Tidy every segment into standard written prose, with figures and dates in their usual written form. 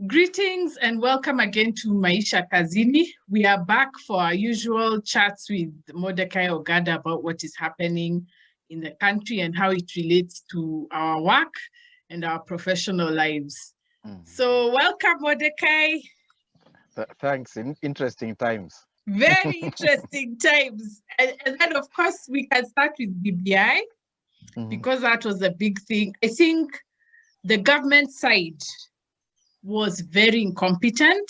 Greetings and welcome again to Maisha Kazini. We are back for our usual chats with Mordecai Ogada about what is happening in the country and how it relates to our work and our professional lives. So welcome, Mordecai. Thanks. Interesting times. Very interesting times. And then, of course, we can start with BBI because that was a big thing. I think the government side was very incompetent.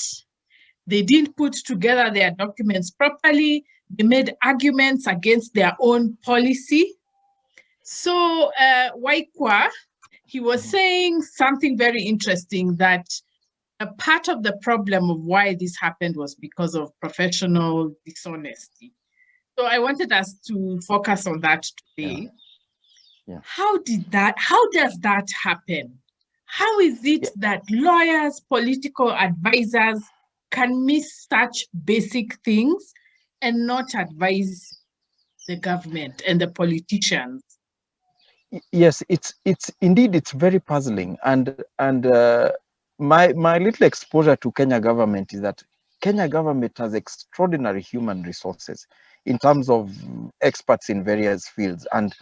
They didn't put together their documents properly. They made arguments against their own policy. So Waikwa, he was saying something very interesting, that a part of the problem of why this happened was because of professional dishonesty. So I wanted us to focus on that today. Yeah. How does that happen? How is it that lawyers, political advisors can miss such basic things and not advise the government and the politicians? Yes, it's indeed, it's very puzzling. And my little exposure to Kenya government is that Kenya government has extraordinary human resources in terms of experts in various fields. And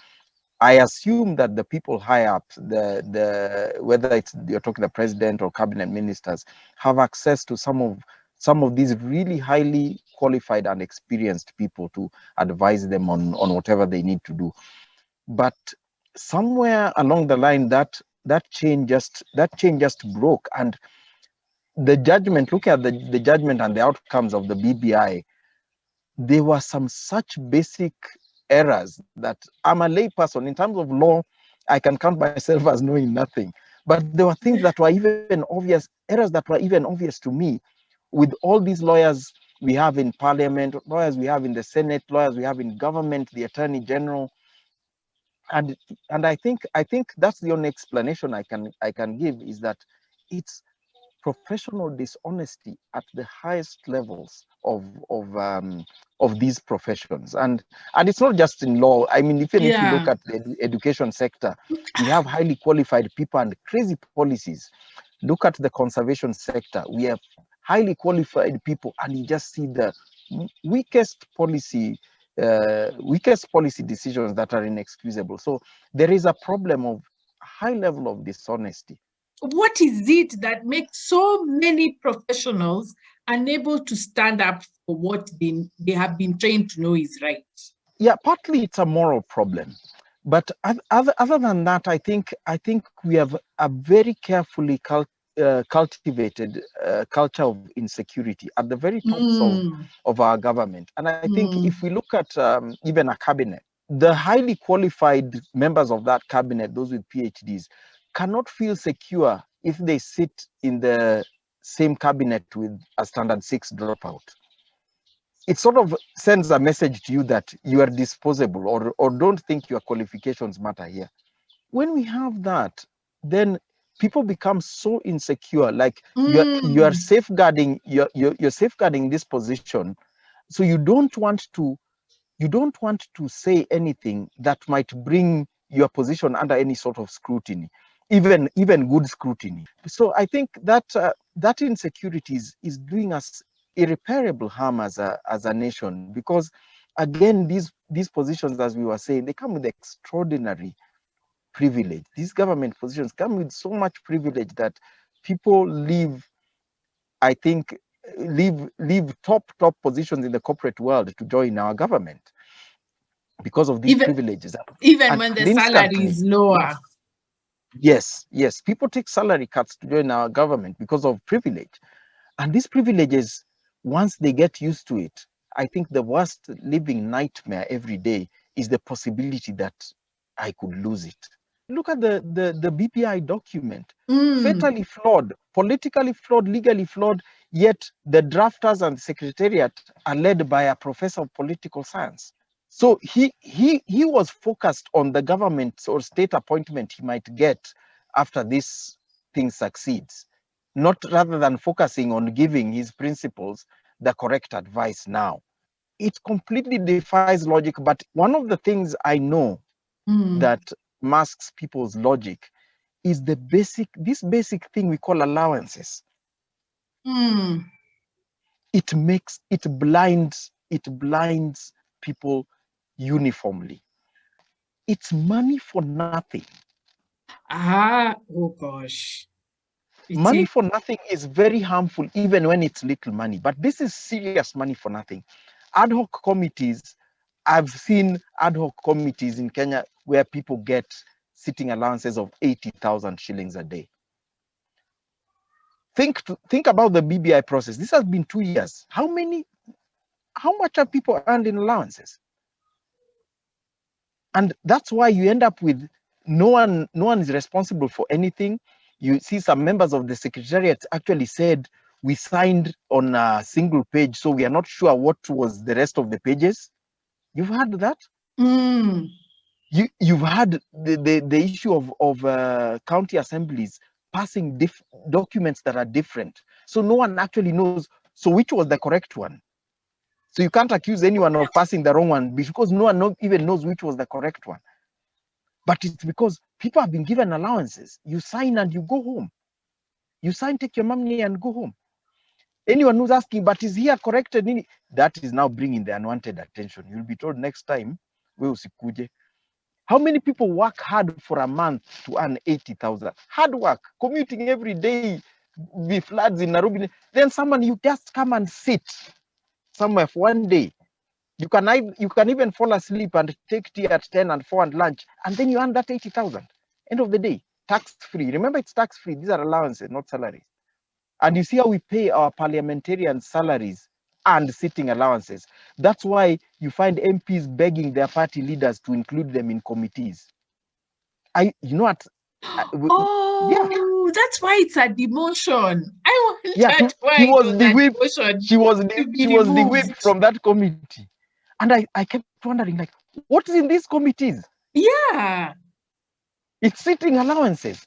I assume that the people high up, whether it's you're talking the president or cabinet ministers, have access to some of these really highly qualified and experienced people to advise them on whatever they need to do. But somewhere along the line, that chain just broke, and the judgment. Look at the judgment and the outcomes of the BBI. There were some such basic errors that I'm a layperson. In terms of law, I can count myself as knowing nothing. But there were things that were even obvious, errors that were even obvious to me. With all these lawyers we have in parliament, lawyers we have in the Senate, lawyers we have in government, the Attorney General, and I think that's the only explanation I can give, is that it's professional dishonesty at the highest levels of these professions, and it's not just in law. I mean, even if you look at the education sector, we have highly qualified people and crazy policies. Look at the conservation sector, we have highly qualified people, and you just see the weakest policy decisions that are inexcusable. So there is a problem of high level of dishonesty. What is it that makes so many professionals unable to stand up for what they have been trained to know is right? Yeah, partly it's a moral problem. But other than that, I think we have a very carefully cultivated culture of insecurity at the very tops of our government. And I think if we look at even a cabinet, the highly qualified members of that cabinet, those with PhDs, cannot feel secure if they sit in the same cabinet with a standard 6 dropout. It sort of sends a message to you that you are disposable, or don't think your qualifications matter here. When we have that, then people become so insecure, like you are safeguarding you're safeguarding this position, so you don't want to say anything that might bring your position under any sort of scrutiny, even good scrutiny. So I think that that insecurity is doing us irreparable harm as a nation, because again, these positions, as we were saying, they come with extraordinary privilege. These government positions come with so much privilege that people leave top positions in the corporate world to join our government because of these privileges. Even when the salary is lower. Yes, people take salary cuts to join our government because of privilege. And these privileges, once they get used to it, I think the worst living nightmare every day is the possibility that I could lose it. Look at the BBI document. Fatally flawed, politically flawed, legally flawed, yet the drafters and the secretariat are led by a professor of political science. So he was focused on the government or state appointment he might get after this thing succeeds, not rather than focusing on giving his principals the correct advice now. It completely defies logic. But one of the things I know that masks people's logic is this basic thing we call allowances. It blinds people uniformly. It's money for nothing. Oh gosh. Money for nothing is very harmful, even when it's little money. But this is serious money for nothing. Ad hoc committees, I've seen ad hoc committees in Kenya where people get sitting allowances of 80,000 shillings a day. Think about the BBI process. This has been 2 years. How much have people earned in allowances? And that's why you end up with no one is responsible for anything. You see some members of the secretariat actually said, we signed on a single page, so we are not sure what was the rest of the pages. You've heard that? You've had the issue of county assemblies passing documents that are different. So no one actually knows, so which was the correct one? So you can't accuse anyone of passing the wrong one because no one even knows which was the correct one. But it's because people have been given allowances. You sign and you go home. You sign, take your money and go home. Anyone who's asking, but is here corrected? That is now bringing the unwanted attention. You'll be told next time, we usikuje. How many people work hard for a month to earn 80,000? Hard work, commuting every day, be floods in Nairobi. Then someone, you just come and sit somewhere for one day. You can even fall asleep and take tea at 10 and 4 and lunch, and then you earn that 80,000. End of the day, tax-free. Remember, it's tax-free. These are allowances, not salaries. And you see how we pay our parliamentarian salaries and sitting allowances. That's why you find MPs begging their party leaders to include them in committees. You know what? That's why it's a demotion. I wondered why he was it the whip. demotion. She was the whip from that committee. And I kept wondering, like, what is in these committees? Yeah. It's sitting allowances.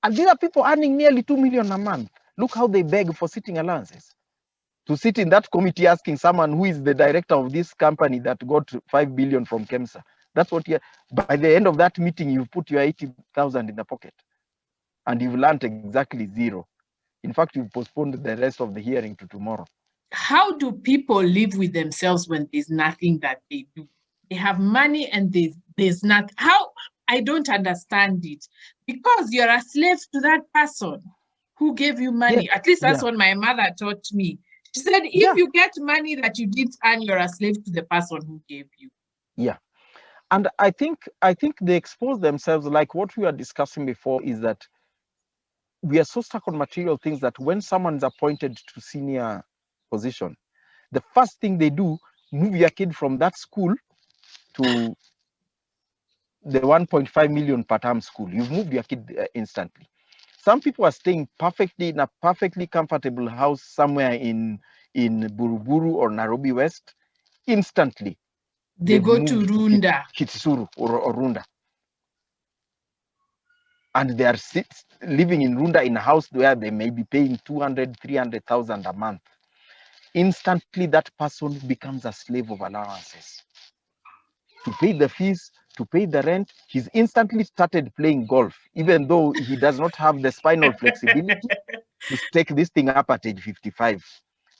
And these are people earning nearly 2 million a month. Look how they beg for sitting allowances. To sit in that committee asking someone who is the director of this company that got 5 billion from KEMSA. That's what by the end of that meeting, you've put your 80,000 in the pocket. And you've learned exactly zero. In fact, you've postponed the rest of the hearing to tomorrow. How do people live with themselves when there's nothing that they do? They have money and there's not. How? I don't understand it. Because you're a slave to that person who gave you money. At least that's what my mother taught me. She said, if you get money that you didn't earn, you're a slave to the person who gave you. Yeah. And I think they expose themselves, like what we were discussing before, is that we are so stuck on material things that when someone's appointed to senior position, the first thing they do, move your kid from that school to the 1.5 million per term school. You've moved your kid instantly. Some people are staying perfectly in a perfectly comfortable house somewhere in Buruburu or Nairobi West. Instantly, they go to Runda, Kitsuru or Runda, and they are living in Runda in a house where they may be paying 200, 300,000 a month. Instantly, that person becomes a slave of allowances. To pay the fees, to pay the rent, he's instantly started playing golf, even though he does not have the spinal flexibility to take this thing up at age 55.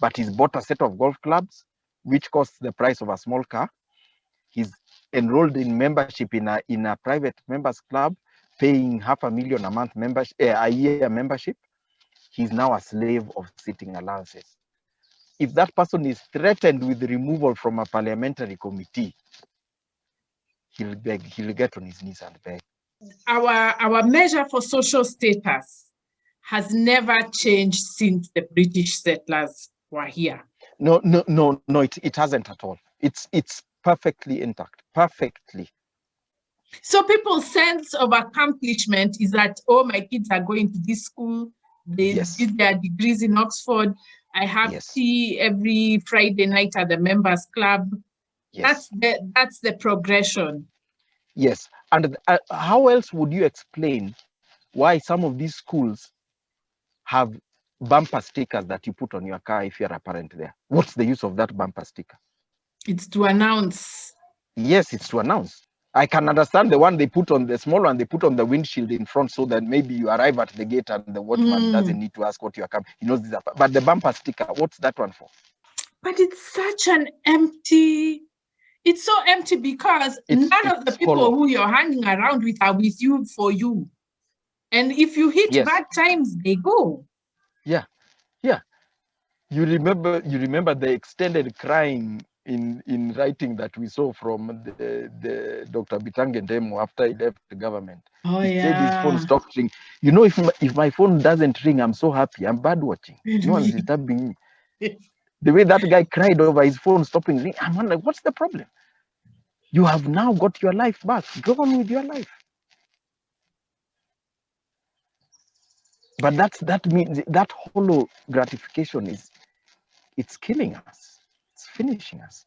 But he's bought a set of golf clubs, which costs the price of a small car. He's enrolled in membership in a private members club, paying $500,000 a month a year membership. He's now a slave of sitting allowances. If that person is threatened with removal from a parliamentary committee, he'll get on his knees and beg. Our measure for social status has never changed since the British settlers were here. No, it hasn't at all. It's perfectly intact, perfectly. So people's sense of accomplishment is that, oh, my kids are going to this school, they did their degrees in Oxford, I have tea every Friday night at the members club. That's the progression. Yes, and how else would you explain why some of these schools have bumper stickers that you put on your car if you're a parent there? What's the use of that bumper sticker? It's to announce. Yes, it's to announce. I can understand the one they put on the small one, they put on the windshield in front so that maybe you arrive at the gate and the watchman doesn't need to ask what you are coming. He knows this. But the bumper sticker, what's that one for? But it's such an empty, it's so empty because none of the people who you're hanging around with are with you for you. And if you hit bad times, they go. Yeah, yeah. You remember the extended crying in writing that we saw from the Dr. Bitange Ndemo after he left the government. He said his phone stopped ringing. You know, if my phone doesn't ring, I'm so happy. I'm bad watching. No one's disturbing me. The way that guy cried over his phone stopping ringing, I'm wondering, what's the problem? You have now got your life back. Go on with your life. But that means that hollow gratification it's killing us. It's finishing us.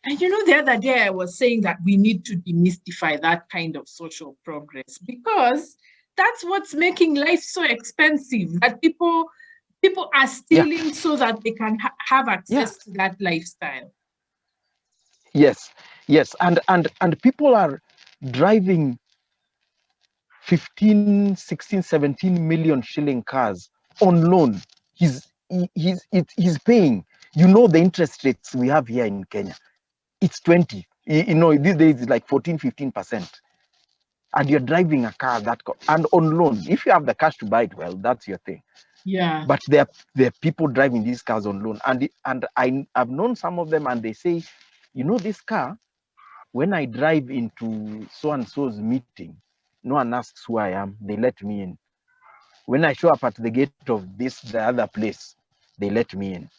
And you know, the other day I was saying that we need to demystify that kind of social progress because that's what's making life so expensive, that people are stealing so that they can have access to that lifestyle. Yes, and people are driving 15, 16, 17 million shilling cars on loan. He's paying. You know the interest rates we have here in Kenya. It's 20. You know, these days it's like 14, 15%. And you're driving a car and on loan. If you have the cash to buy it, well, that's your thing. Yeah. But there are people driving these cars on loan. And I've known some of them, and they say, you know, this car, when I drive into so-and-so's meeting, no one asks who I am. They let me in. When I show up at the gate of the other place, they let me in.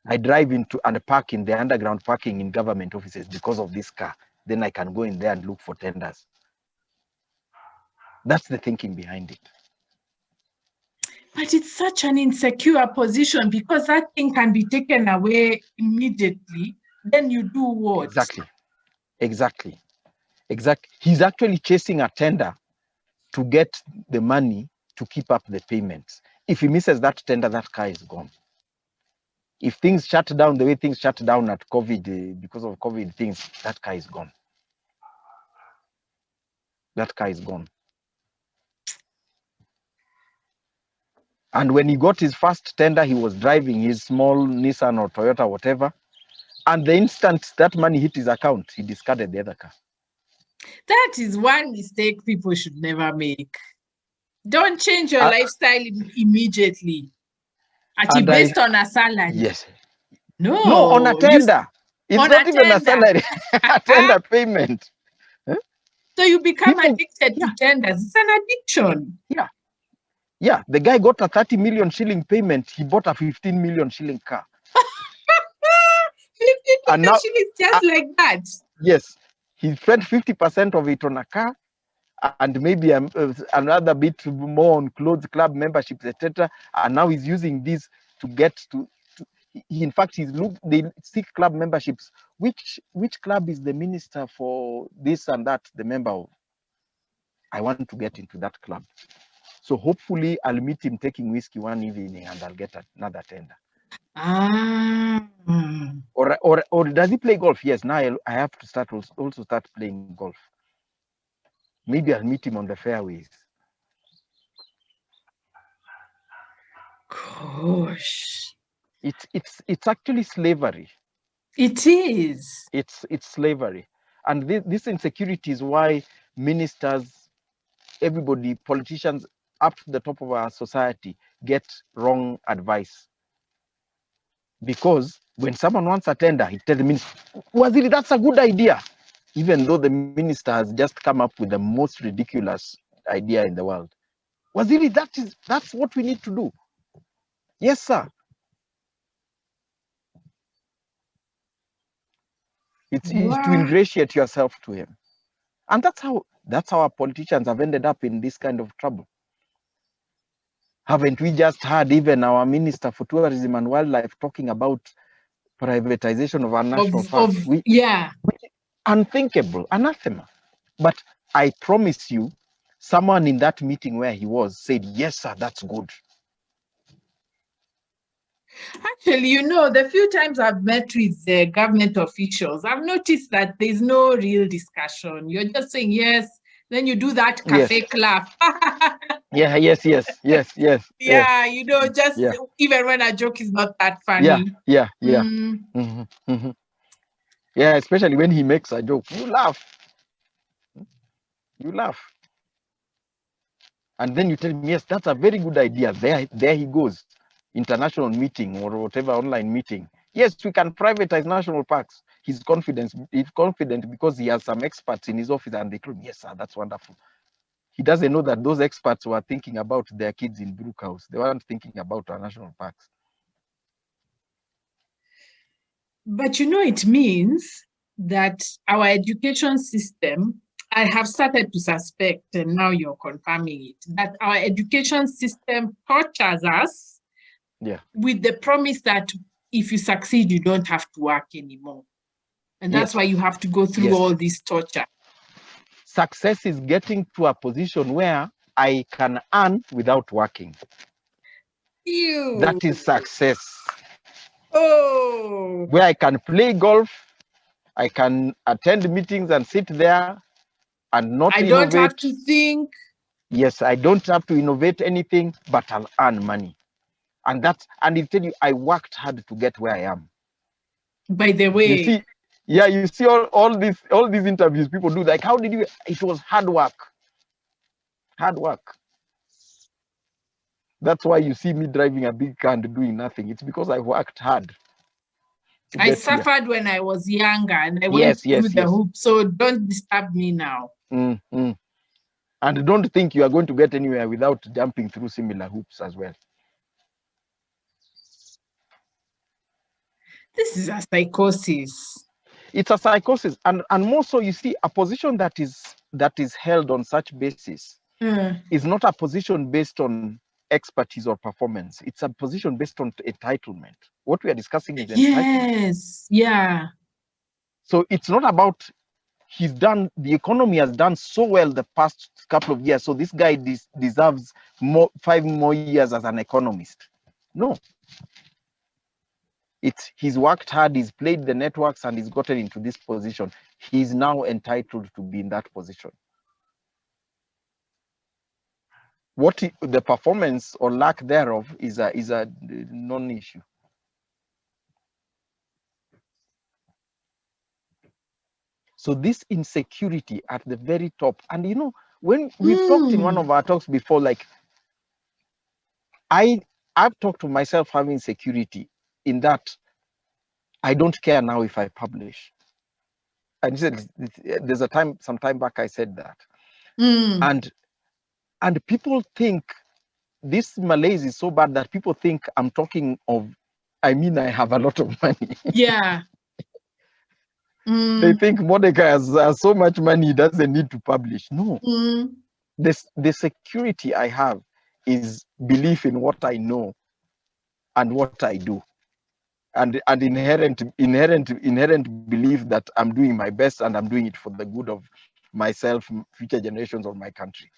I drive into and park in the underground parking in government offices because of this car. Then I can go in there and look for tenders. That's the thinking behind it. But it's such an insecure position because that thing can be taken away immediately. Then you do what? Exactly. He's actually chasing a tender to get the money to keep up the payments. If he misses that tender, that car is gone. If things shut down the way things shut down at COVID, because of COVID things, that car is gone. That car is gone. And when he got his first tender, he was driving his small Nissan or Toyota, whatever. And the instant that money hit his account, he discarded the other car. That is one mistake people should never make. Don't change your lifestyle immediately. Actually, based on a salary. Yes. No, on a tender. It's not even a salary. A tender payment. Huh? So you become addicted to tenders. It's an addiction. Yeah, the guy got a 30 million shilling payment. He bought a 15 million shilling car. 15 million shillings just like that? Yes. He spent 50% of it on a car and maybe another bit more on clothes, club memberships, etc. And now he's using this to get to in fact, they seek club memberships. Which club is the minister for this and that, the member of? I want to get into that club. So hopefully I'll meet him taking whiskey one evening and I'll get another tender. Or does he play golf? Yes, now I have to also start playing golf. Maybe I'll meet him on the fairways. Gosh. It's actually slavery. It is. It's slavery. And this insecurity is why ministers, everybody, politicians up to the top of our society get wrong advice. Because when someone wants a tender, he tells the minister, Waziri, that's a good idea. Even though the minister has just come up with the most ridiculous idea in the world. Waziri, that's what we need to do. Yes, sir. It's to ingratiate yourself to him. And that's how our politicians have ended up in this kind of trouble. Haven't we just heard even our Minister for Tourism and Wildlife talking about privatization of our national parks? Unthinkable, anathema. But I promise you, someone in that meeting where he was said, yes, sir, that's good. Actually, you know, the few times I've met with the government officials, I've noticed that there's no real discussion. You're just saying yes, then you do that cafe laugh. Yeah, yes. Yeah, you know, just Yeah. even when a joke is not that funny. Yeah. Yeah, especially when he makes a joke. You laugh. And then you tell him, yes, that's a very good idea. There he goes. International meeting or whatever online meeting. Yes, we can privatize national parks. He's confident because he has some experts in his office and they told him, yes, sir, that's wonderful. He doesn't know that those experts were thinking about their kids in Brookhouse. They weren't thinking about our national parks. But you know, it means that our education system, I have started to suspect, and now you're confirming it, that our education system tortures us with the promise that if you succeed, you don't have to work anymore. And that's why you have to go through all this torture. Success is getting to a position where I can earn without working. Ew. That is success. Oh. Where I can play golf, I can attend meetings and sit there and not innovate. I don't have to think. Yes, I don't have to innovate anything, but I'll earn money. And I tell you, I worked hard to get where I am. By the way. You see, you see all these interviews people do, like, how did you? It was hard work. Hard work. That's why you see me driving a big car and doing nothing. It's because I worked hard. I suffered when I was younger and I went through the hoop. So don't disturb me now. And don't think you are going to get anywhere without jumping through similar hoops as well. This is a psychosis. It's a psychosis, and more so, you see, a position that is held on such basis is not a position based on expertise or performance. It's a position based on entitlement. What we are discussing is entitlement. Yes, yeah. So it's not about the economy has done so well the past couple of years, so this guy deserves 5 more years as an economist. No. He's worked hard, he's played the networks, and he's gotten into this position. He's now entitled to be in that position. The performance or lack thereof is a non-issue. So this insecurity at the very top, and you know, when we've talked in one of our talks before, like I've talked to myself having insecurity in that I don't care now if I publish. And there's some time back I said that. And people think this malaise is so bad that people think I'm talking of, I have a lot of money. Yeah. They think Mordecai has so much money he doesn't need to publish. No. The security I have is belief in what I know and what I do. And inherent belief that I'm doing my best and I'm doing it for the good of myself, future generations of my country.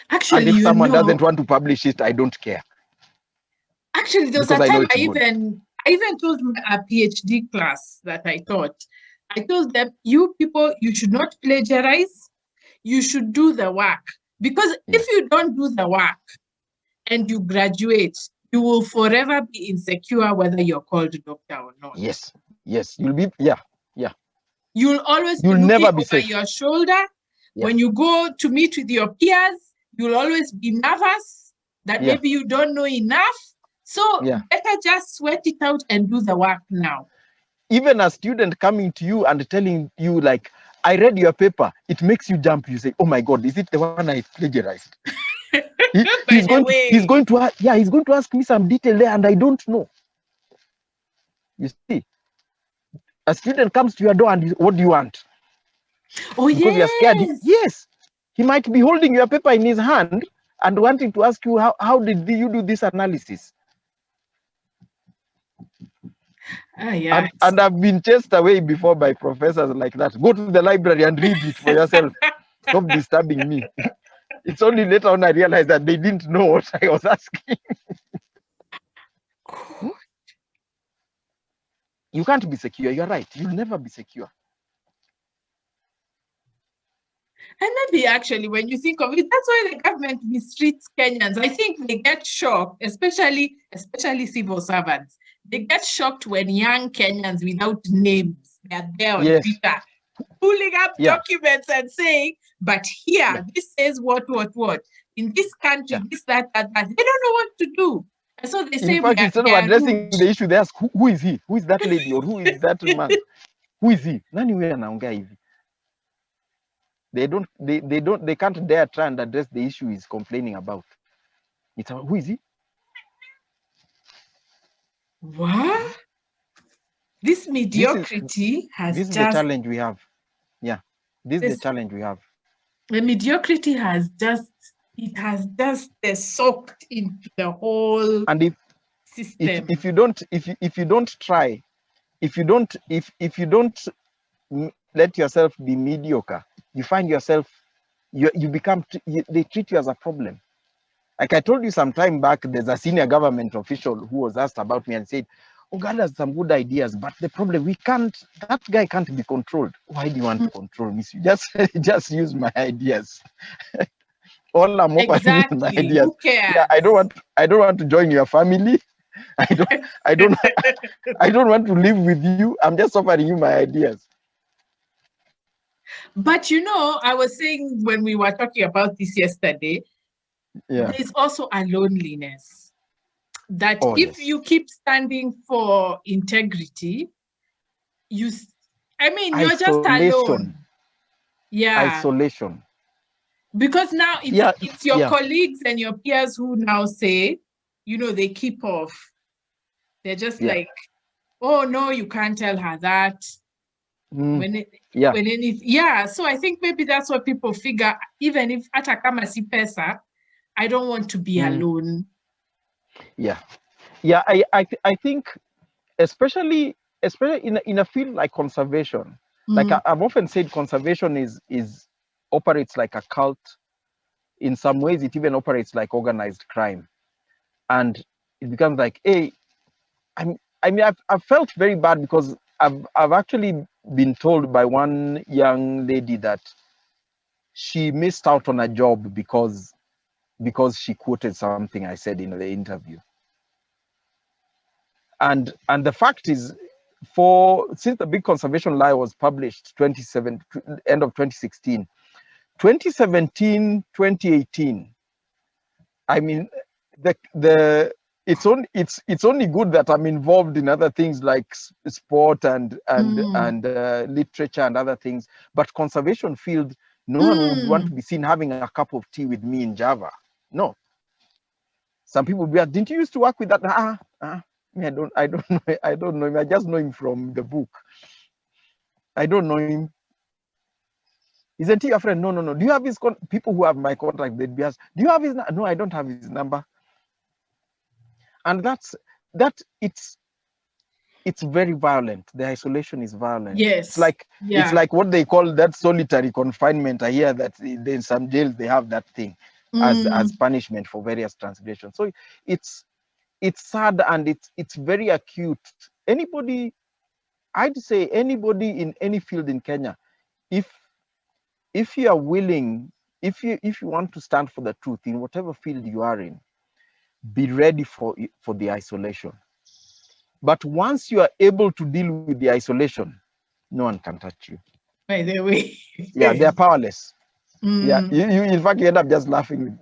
Actually, and if someone doesn't want to publish it, I don't care. Actually, there was a time I even told a PhD class that I taught. I told them, you people, you should not plagiarize. You should do the work. Because if you don't do the work and you graduate, you will forever be insecure whether you're called doctor or not. Yes. You'll be, You'll always be never be over safe. your shoulder. When you go to meet with your peers, you'll always be nervous that maybe you don't know enough. So better just sweat it out and do the work now. Even a student coming to you and telling you, like, I read your paper, it makes you jump. You say, oh my God, is it the one I plagiarized? He's going to ask me some detail there and I don't know. You see, a student comes to your door and what do you want? Oh, because you're scared. Yes, he might be holding your paper in his hand and wanting to ask you, how did you do this analysis? And I've been chased away before by professors like that. Go to the library and read it for yourself. Stop disturbing me. It's only later on I realized that they didn't know what I was asking. You can't be secure. You're right. You'll never be secure. And maybe actually, when you think of it, that's why the government mistreats Kenyans. I think they get shocked, especially civil servants. They get shocked when young Kenyans without names, they're there on Twitter, pulling up documents and saying, but here, this says what. In this country, this, that. They don't know what to do. And so they say, in fact, instead of addressing the issue, they ask, who is he? Who is that lady? Or who is that man? Who is he? They can't dare try and address the issue he's complaining about. Who is he? What? This mediocrity this is the challenge we have. Yeah. This is the challenge we have. The mediocrity has just soaked into the whole system. If you don't try, if you don't let yourself be mediocre, you find yourself, they treat you as a problem. Like I told you some time back, there's a senior government official who was asked about me and said, Ogada has some good ideas, but the problem, that guy can't be controlled. Why do you want to control me? You just use my ideas. All I'm offering is my ideas. Who cares? Yeah, I don't want to join your family. I don't want to live with you. I'm just offering you my ideas. But I was saying when we were talking about this yesterday, there's also a loneliness that if you keep standing for integrity, you're just alone. Yeah. Isolation. Because now it's your colleagues and your peers who now say, they keep off. They're just like, oh no, you can't tell her that. So I think maybe that's what people figure, even if hata kama si pesa, I don't want to be alone. I think especially in a field like conservation, like I've often said, conservation operates like a cult. In some ways it even operates like organized crime, and it becomes like, hey, I've felt very bad because I've actually been told by one young lady that she missed out on a job because she quoted something I said in the interview. And the fact is, since the big conservation lie was published end of 2016, 2017, 2018, I mean, it's only good that I'm involved in other things like sport and literature and other things. But conservation field, no one would want to be seen having a cup of tea with me in Java. No. Some people would be like, didn't you used to work with that? I don't know him. I just know him from the book. I don't know him. Isn't he a friend? No. Do you have his people who have my contact? They'd be asked, do you have his? No, I don't have his number. And it's very violent. The isolation is violent. Yes. It's like what they call that solitary confinement. I hear that in some jails they have that thing as punishment for various transgressions. So it's sad and it's very acute. I'd say anybody in any field in Kenya, if you are willing, if you want to stand for the truth in whatever field you are in, be ready for the isolation. But once you are able to deal with the isolation, no one can touch you. By the way. They're powerless. Yeah, you in fact you end up just laughing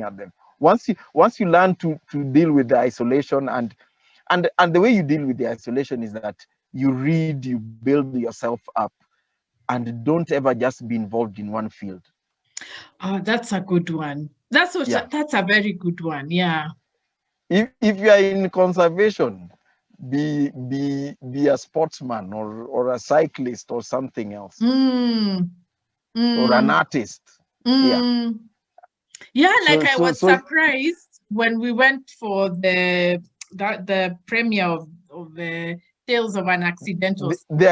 at them. Once you learn to deal with the isolation and the way you deal with the isolation is that you read, you build yourself up, and don't ever just be involved in one field. Oh, that's a good one. That's a very good one. Yeah. If you are in conservation, be a sportsman or a cyclist or something else. Or an artist. I was surprised when we went for the premiere of Tales of an Accidental City. The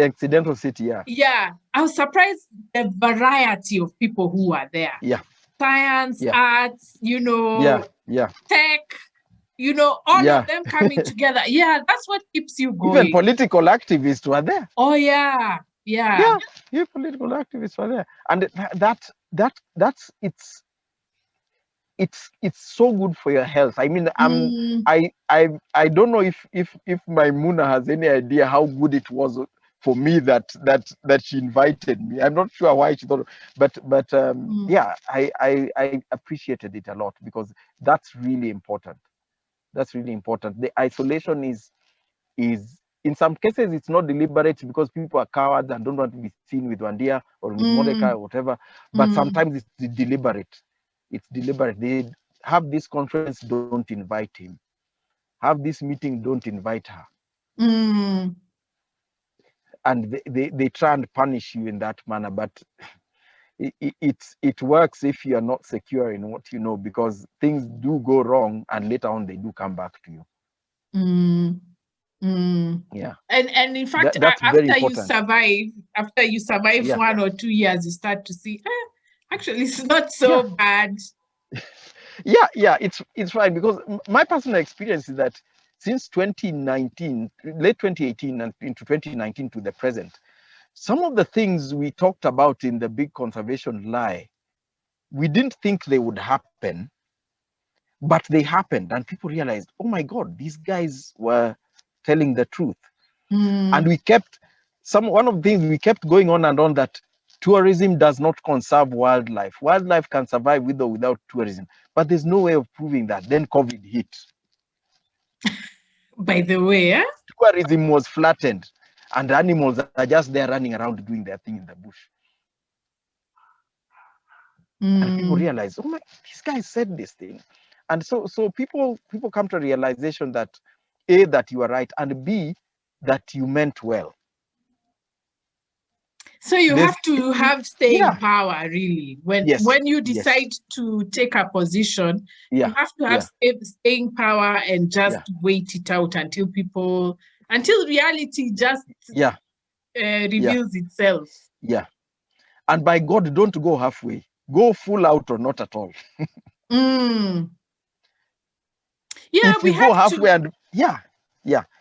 Accidental City, Yeah, I was surprised the variety of people who are there. Yeah. Science, arts, tech. you know, all of them coming together. Yeah, that's what keeps you going. Even political activists were there. Oh yeah. Yeah, political activists were there. And that's it's so good for your health. I mean, I don't know if Maimuna has any idea how good it was for me that she invited me. I'm not sure why she thought, but yeah, I appreciated it a lot, because that's really important. That's really important. The isolation is in some cases it's not deliberate, because people are cowards and don't want to be seen with Wandia or with Mordecai or whatever. But sometimes it's deliberate. It's deliberate. They have this conference, don't invite him. Have this meeting, don't invite her. And they try and punish you in that manner. But it works if you are not secure in what you know, because things do go wrong and later on they do come back to you. Yeah. And in fact, after you survive 1 or 2 years, you start to see, actually it's not so bad. Yeah, it's fine, because my personal experience is that since 2019, late 2018 and into 2019 to the present, some of the things we talked about in the big conservation lie, we didn't think they would happen, but they happened, and people realized, oh my God, these guys were telling the truth. And we kept one of the things we kept going on and on, that tourism does not conserve wildlife. Wildlife can survive with or without tourism, but there's no way of proving that. Then COVID hit. By the way, tourism was flattened, and animals are just there running around doing their thing in the bush. And people realize, oh my, this guy said this thing. And so people come to a realization that A, that you are right, and B, that you meant well. So you have to have staying power, really. When you decide to take a position, you have to have staying power and just wait it out until reality just reveals itself. Yeah. And by God, don't go halfway. Go full out or not at all. Yeah, if you go halfway and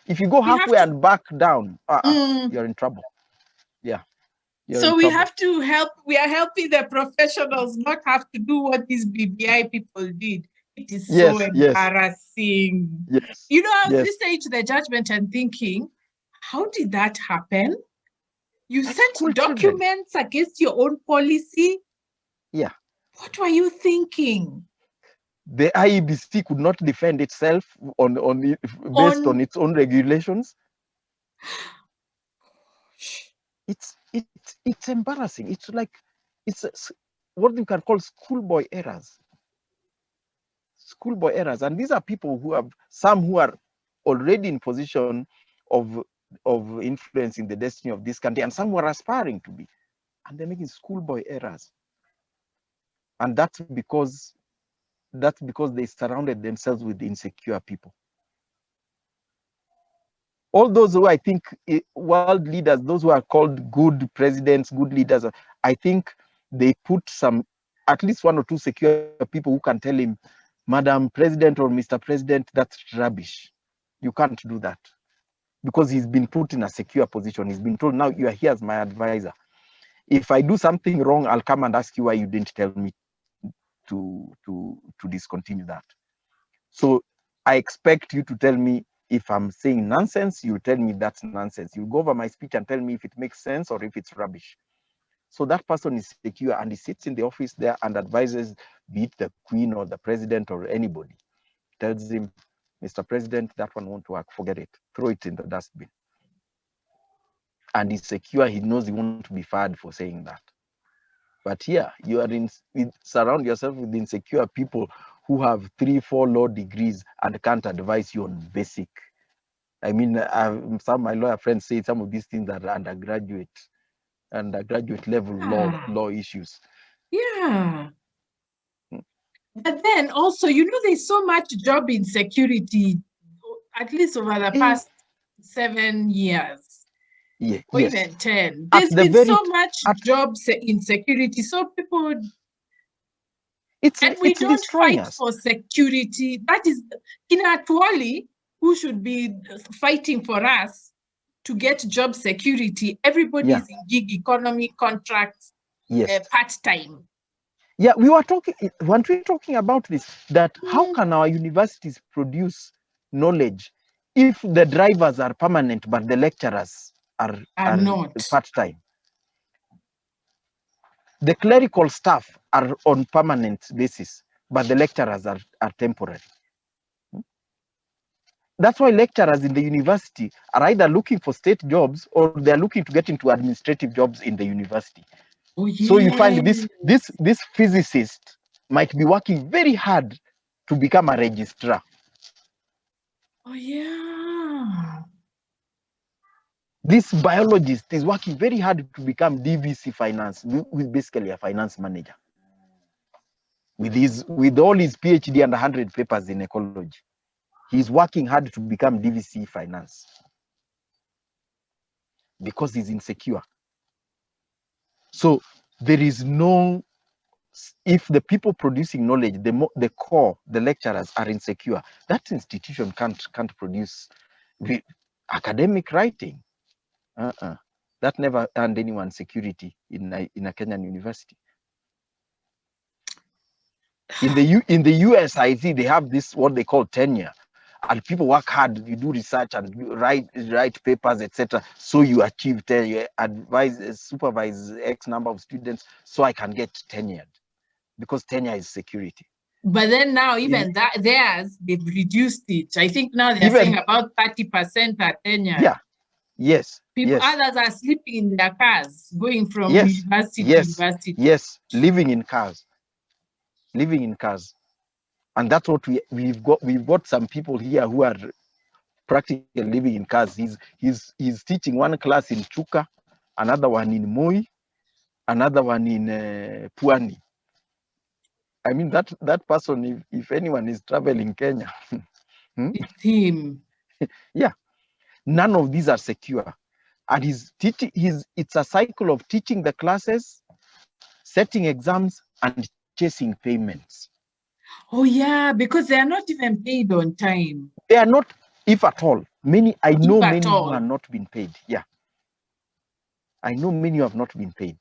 if you go halfway and back down, you're in trouble. Yeah. So we have to help. We are helping the professionals not have to do what these BBI people did. It is so embarrassing. Yes. You know, I was listening to the judgment and thinking, how did that happen? You sent documents against your own policy. Yeah. What were you thinking? The IEBC could not defend itself based on its own regulations. It's embarrassing. It's like it's what you can call schoolboy errors. Schoolboy errors, and these are people who have who are already in position of influencing the destiny of this country, and some who are aspiring to be, and they're making schoolboy errors. And that's because they surrounded themselves with insecure people. All those who I think world leaders, those who are called good presidents, good leaders, I think they put at least 1 or 2 secure people who can tell him, Madam President or Mr. President, that's rubbish. You can't do that. Because he's been put in a secure position. He's been told, now you are here as my advisor. If I do something wrong, I'll come and ask you why you didn't tell me to discontinue that. So I expect you to tell me if I'm saying nonsense, you tell me that's nonsense. You go over my speech and tell me if it makes sense or if it's rubbish. So that person is secure, and he sits in the office there and advises, be it the Queen or the President or anybody. Tells him, Mr. President, that one won't work. Forget it. Throw it in the dustbin. And he's secure. He knows he won't be fired for saying that. But here, you are surround yourself with insecure people who have 3-4 law degrees and can't advise you on basic. I mean, some of my lawyer friends say some of these things are undergraduate level law issues. Yeah. But then also, you know, there's so much job insecurity, at least over the past 7 years. Yeah, or even 10. There's been so much job insecurity. So people And we it's don't destroying fight us. for security. That is Kinatwali, who should be fighting for us to get job security. Everybody's in gig economy contracts, part-time. Yeah, we were talking, weren't we talking about this, that how can our universities produce knowledge if the drivers are permanent, but the lecturers are not part-time? The clerical staff are on permanent basis, but the lecturers are temporary. That's why lecturers in the university are either looking for state jobs or they're looking to get into administrative jobs in the university. Oh, yes. So you find this physicist might be working very hard to become a registrar. Oh, yeah. This biologist is working very hard to become DVC finance, with basically a finance manager. With all his PhD and 100 papers in ecology, he's working hard to become DVC finance because he's insecure. So there is no, if the people producing knowledge, the core, the lecturers are insecure, that institution can't produce academic writing. That never earned anyone security in a Kenyan university. In the US, I see they have this what they call tenure, and people work hard. You do research and you write papers, etc. So you achieve tenure, supervise X number of students, so I can get tenured, because tenure is security. But then now even theirs, they've reduced it. I think now they're saying about 30% are tenured. Yeah. Yes. Others are sleeping in their cars, going from university to university. Yes, living in cars. And that's what we've got some people here who are practically living in cars. He's teaching one class in Chuka, another one in Moi, another one in Pwani. I mean, that person, if anyone is traveling Kenya, it's him. Yeah, none of these are secure. And it's a cycle of teaching the classes, setting exams, and chasing payments. Oh yeah, because they are not even paid on time. They are not, if at all. I know many who have not been paid. Yeah. I know many who have not been paid.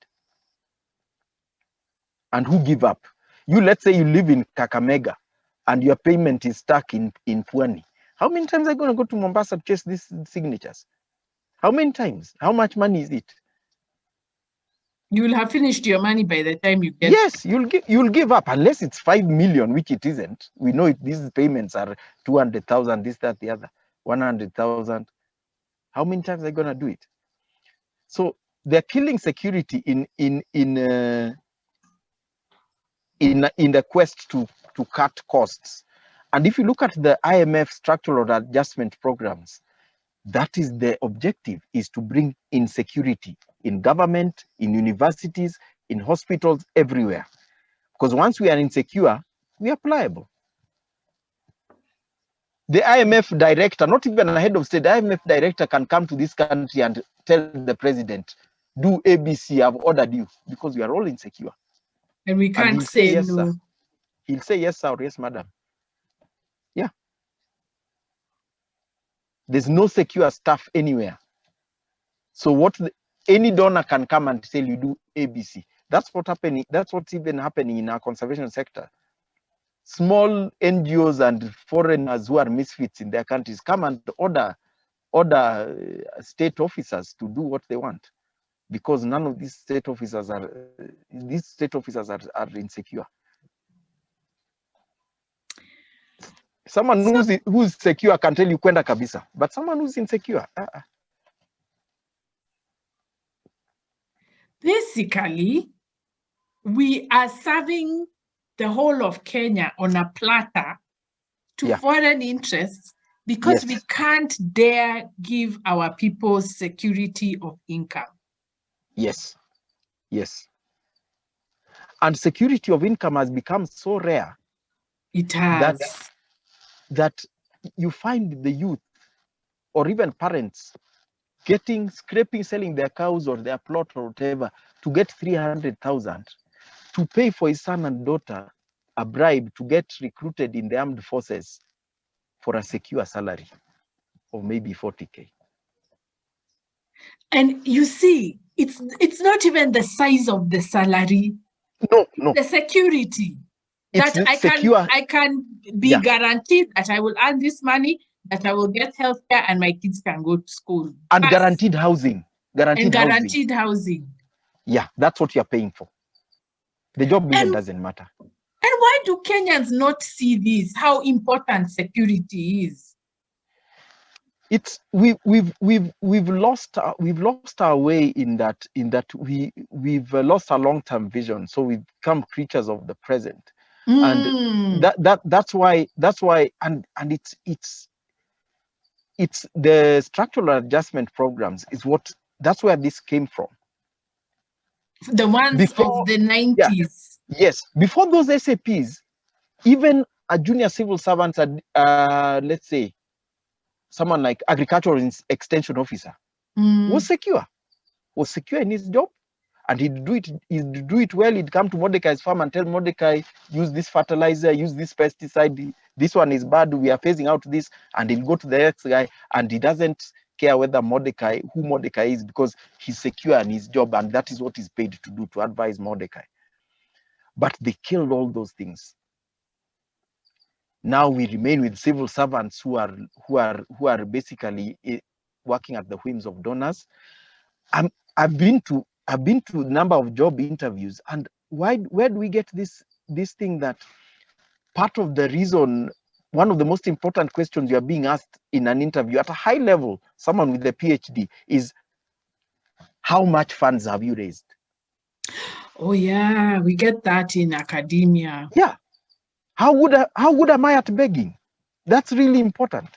And who give up. Let's say you live in Kakamega and your payment is stuck in Pwani. How many times are you going to go to Mombasa to chase these signatures? How many times? How much money is it? You will have finished your money by the time you get. Yes, you'll give up, unless it's 5 million, which it isn't. We know these payments are 200,000, this, that, the other, 100,000. How many times are you gonna do it? So they're killing security in the quest to cut costs. And if you look at the IMF structural adjustment programs, that is the objective, is to bring insecurity in government, in universities, in hospitals, everywhere. Because once we are insecure, we are pliable. The IMF director, not even a head of state, the IMF director can come to this country and tell the president, do ABC, I've ordered you, because we are all insecure. And we can't say yes, no. Sir. He'll say yes, sir, or yes, madam. Yeah. There's no secure staff anywhere. So any donor can come and tell you do ABC. That's what's even happening in our conservation sector. Small NGOs and foreigners who are misfits in their countries come and order state officers to do what they want, because none of these state officers are insecure. Someone who's secure can tell you kwenda kabisa, but someone who's insecure. Basically, we are serving the whole of Kenya on a platter to foreign interests, because we can't dare give our people security of income. Yes. And security of income has become so rare. It has. That you find the youth or even parents scraping, selling their cows or their plot or whatever to get 300,000 to pay for his son and daughter a bribe to get recruited in the armed forces for a secure salary of maybe 40K. And you see, it's not even the size of the salary. No. The security. It's That I can be guaranteed that I will earn this money, that I will get healthcare, and my kids can go to school. And guaranteed housing. Guaranteed housing. Yeah, that's what you're paying for. The job even doesn't matter. And why do Kenyans not see this? How important security is? It's we've lost our way in that we've lost our long-term vision. So we've become creatures of the present. And that's why and it's the structural adjustment programs is that's where this came from. The ones of the 90s. Yeah, yes, before those SAPs, even a junior civil servant, let's say someone like agricultural extension officer, was secure in his job. And he'd do it well. He'd come to Mordecai's farm and tell Mordecai, use this fertilizer, use this pesticide, this one is bad, we are phasing out this. And he'll go to the next guy, and he doesn't care who Mordecai is, because he's secure in his job, and that is what he's paid to do, to advise Mordecai. But they killed all those things. Now we remain with civil servants who are basically working at the whims of donors. I've been to a number of job interviews, and where do we get this thing that part of the reason, one of the most important questions you are being asked in an interview at a high level, someone with a PhD, is how much funds have you raised? Oh yeah, we get that in academia. Yeah. How good am I at begging? That's really important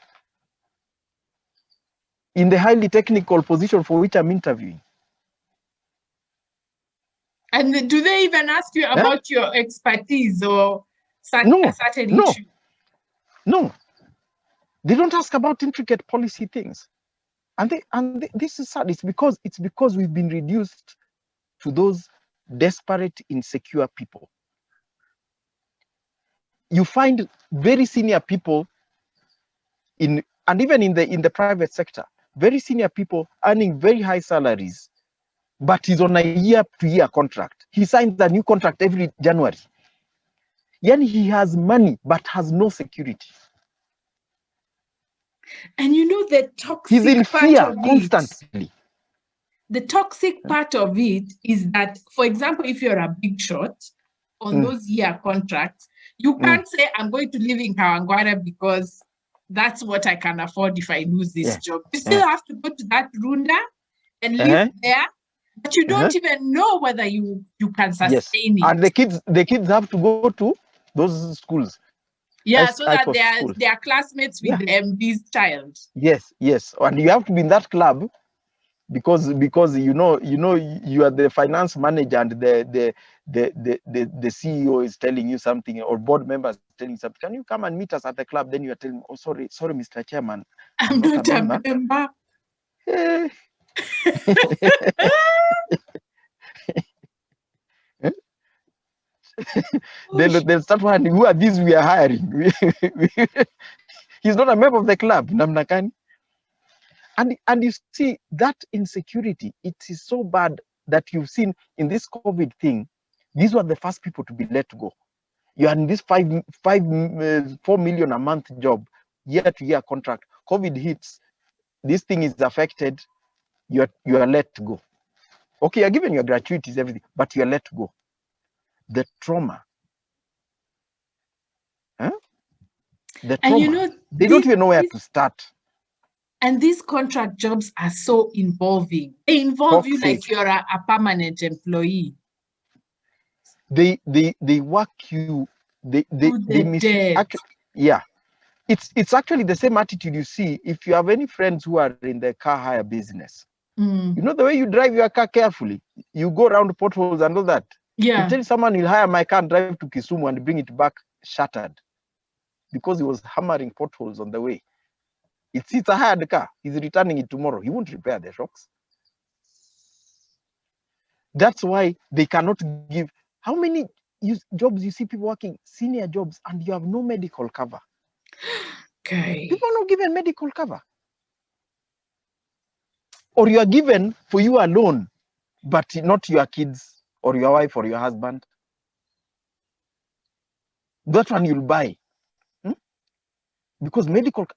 in the highly technical position for which I'm interviewing. And do they even ask you about your expertise or a certain issue? No. They don't ask about intricate policy things. And this is sad. It's because we've been reduced to those desperate, insecure people. You find very senior people and even in the private sector, very senior people earning very high salaries, but he's on a year-to-year contract. He signs a new contract every January. Then he has money, but has no security. And you know the toxic he's in part fear of constantly. The toxic part of it is that, for example, if you're a big shot on those year contracts, you can't say, I'm going to live in Kawangware because that's what I can afford if I lose this job. You still have to go to that Runda and live there, but you don't even know whether you can sustain it. And the kids have to go to those schools. Yeah, so that they are classmates with the MD's child. Yes, and you have to be in that club because you are the finance manager, and the CEO is telling you something, or board members telling you something. Can you come and meet us at the club? Then you are telling, oh, sorry, Mr. Chairman, I'm not a member. They'll start wondering, who are these we are hiring? He's not a member of the club. And you see that insecurity, it is so bad that you've seen in this COVID thing. These were the first people to be let go. You are in this 4 million a month job, year-to-year contract. COVID hits, this thing is affected. You are let go. Okay, you're given your gratuities, everything, but you are let go. The trauma. The trauma. And they don't even know where to start. And these contract jobs are so involving. They involve you like you're a permanent employee. They work you. They It's actually the same attitude you see if you have any friends who are in the car hire business. You know the way you drive your car carefully. You go around potholes and all that. Yeah. You tell someone you'll hire my car and drive to Kisumu and bring it back shattered because he was hammering potholes on the way. It's a hired car. He's returning it tomorrow. He won't repair the shocks. That's why they cannot give. How many jobs, you see people working senior jobs and you have no medical cover. Okay. People are not given medical cover. Or you are given for you alone, but not your kids or your wife or your husband. That one you'll buy. Because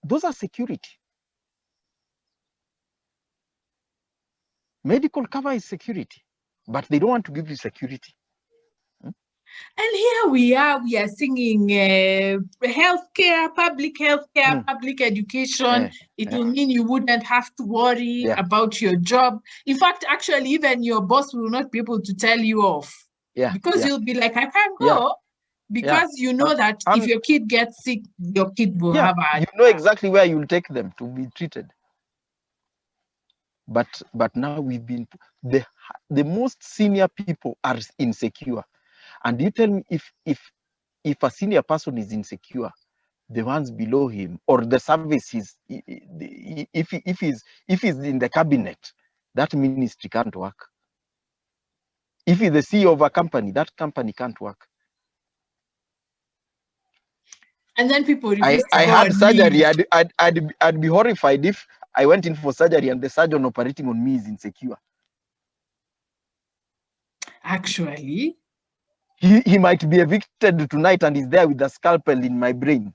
those are security. Medical cover is security, but they don't want to give you security. And here we are singing healthcare, public healthcare, public education. It will mean you wouldn't have to worry about your job. In fact, actually, even your boss will not be able to tell you off. Because you'll be like, I can't go. Because you know that if your kid gets sick, your kid will have a... You know exactly where you'll take them to be treated. But now we've been... The most senior people are insecure. And you tell me if a senior person is insecure, the ones below him or the services, if he's in the cabinet, that ministry can't work. If he's the CEO of a company, that company can't work. And then people I had surgery. I'd be horrified if I went in for surgery and the surgeon operating on me is insecure. Actually, he might be evicted tonight and he's there with a scalpel in my brain,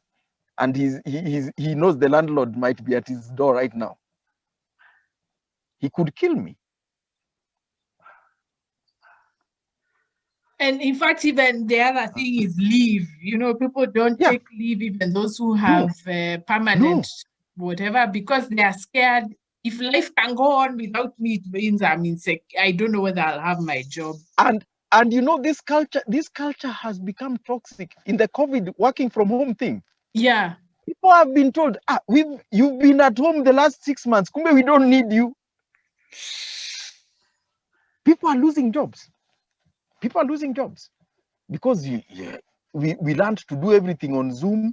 and he knows the landlord might be at his door right now. He could kill me. And in fact, even the other thing is leave. You know, people don't take leave, even those who have permanent whatever, because they are scared. If life can go on without me, it means I'm insecure. I don't know whether I'll have my job. And you know, this culture has become toxic in the COVID working from home thing. Yeah. People have been told, you've been at home the last 6 months. Kumbe, we don't need you. People are losing jobs. People are losing jobs because we learned to do everything on Zoom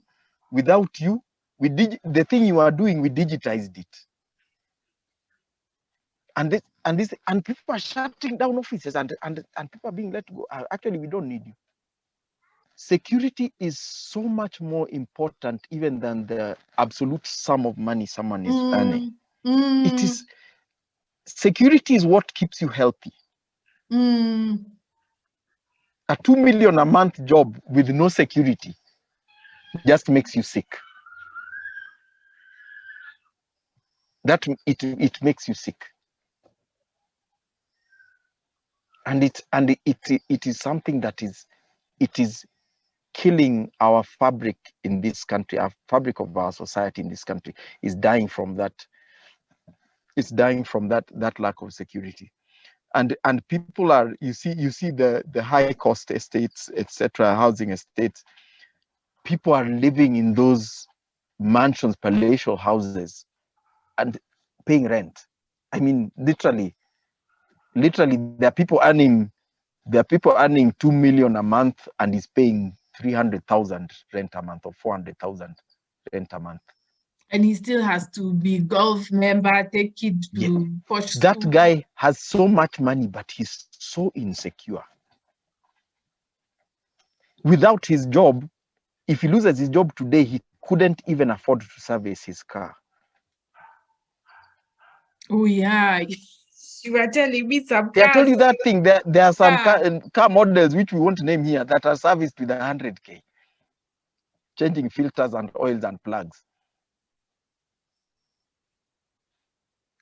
without you. The thing you are doing, we digitized it. And people are shutting down offices and people are being let go. Actually, we don't need you. Security is so much more important even than the absolute sum of money someone is earning. It is security is what keeps you healthy. A 2 million a month job with no security just makes you sick. It makes you sick. And it is something that is killing our fabric in this country. Our fabric of our society in this country is dying from that. It's dying from that lack of security. And people are, you see the high cost estates, etc., housing estates. People are living in those mansions, palatial houses, and paying rent. I mean, literally, there are people earning 2 million a month and is paying 300,000 rent a month or 400,000 rent a month. And he still has to be golf member, take kids to posh school. That guy has so much money, but he's so insecure. Without his job, if he loses his job today, he couldn't even afford to service his car. Oh yeah, you were telling me some I cars. told you that thing. There are some car models which we won't name here that are serviced with 100K, changing filters and oils and plugs.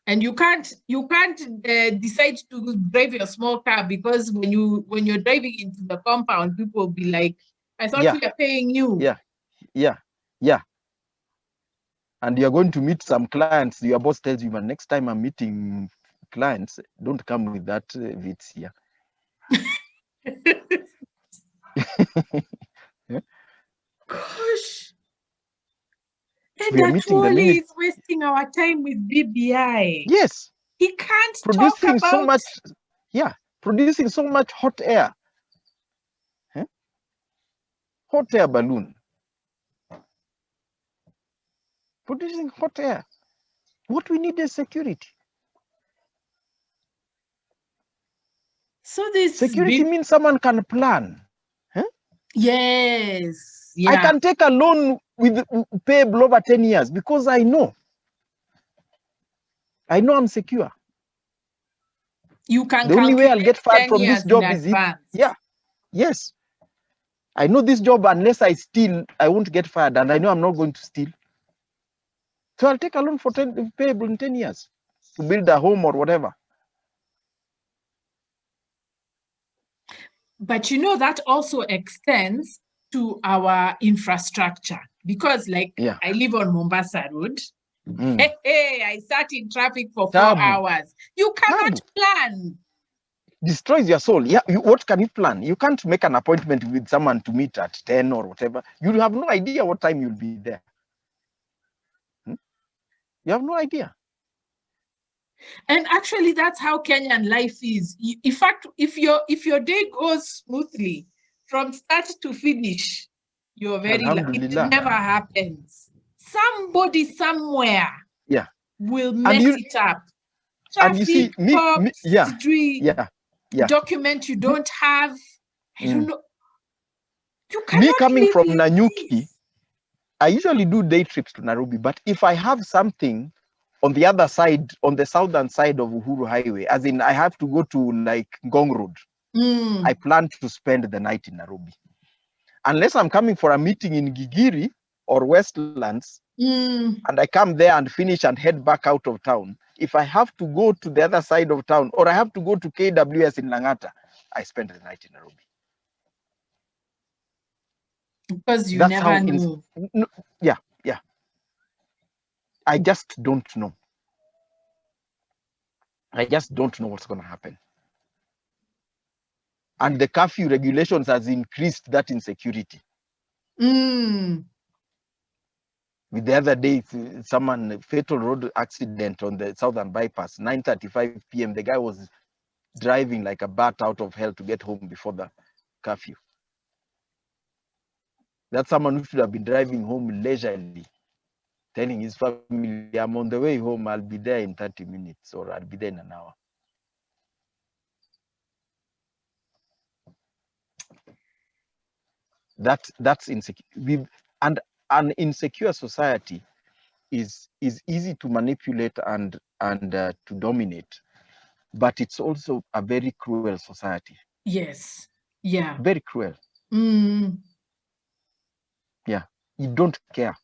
And you can't decide to drive your small car, because when you're driving into the compound, people will be like, I thought we are paying you. Yeah. And you're going to meet some clients. Your boss tells you, but next time I'm meeting clients, don't come with that Vitz here. Gosh. And that Wally is wasting our time with BBI. Yes. He can't producing talk about... so much. Yeah, producing so much hot air. Hot air balloon. Producing hot air. What we need is security. So this security means someone can plan. Yes. Yeah. I can take a loan with payable over 10 years because I know I'm secure. You can The only way I'll get fired 10 from years this job in is advance. yes. I know this job, unless I steal, I won't get fired, and I know I'm not going to steal. So I'll take a loan for payable in 10 years to build a home or whatever. But you know, that also extends to our infrastructure, because like I live on Mombasa Road. Hey, I sat in traffic for 4 hours. You cannot plan. Destroys your soul. Yeah, what can you plan? You can't make an appointment with someone to meet at 10 or whatever. You have no idea what time you'll be there. You have no idea. And actually, that's how Kenyan life is. In fact, if your day goes smoothly from start to finish, you're very lucky. It never happens. Somebody somewhere will mess it up. Traffic, and you see, document you don't have. I don't know. You cannot. Me coming from Nanyuki, I usually do day trips to Nairobi, but if I have something on the other side, on the southern side of Uhuru Highway, as in I have to go to like Ngong Road, I plan to spend the night in Nairobi. Unless I'm coming for a meeting in Gigiri or Westlands, and I come there and finish and head back out of town. If I have to go to the other side of town, or I have to go to KWS in Langata, I spend the night in Nairobi. Because you never know. Yeah. I just don't know. I just don't know what's going to happen. And the curfew regulations has increased that insecurity. With the other day, someone fatal road accident on the southern bypass, 9:35 p.m. The guy was driving like a bat out of hell to get home before the curfew. That's someone who should have been driving home leisurely, telling his family, I'm on the way home, I'll be there in 30 minutes or I'll be there in an hour. That's insecure. And an insecure society is easy to manipulate and to dominate, but it's also a very cruel society. Yes. Yeah. Very cruel. Yeah. You don't care.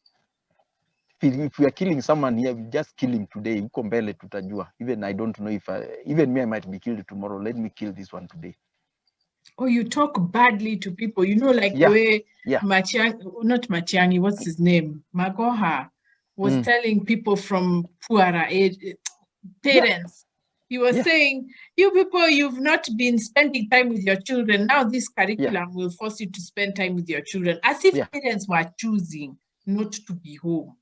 If we are killing someone here, we just kill him today. Uko mbele tutajua. Even I don't know if even me, I might be killed tomorrow. Let me kill this one today. Oh, you talk badly to people. You know, like the way not Matiang'i, what's his name? Magoha was telling people from Puara age, parents. He was saying, you people, you've not been spending time with your children. Now this curriculum will force you to spend time with your children. As if parents were choosing not to be home.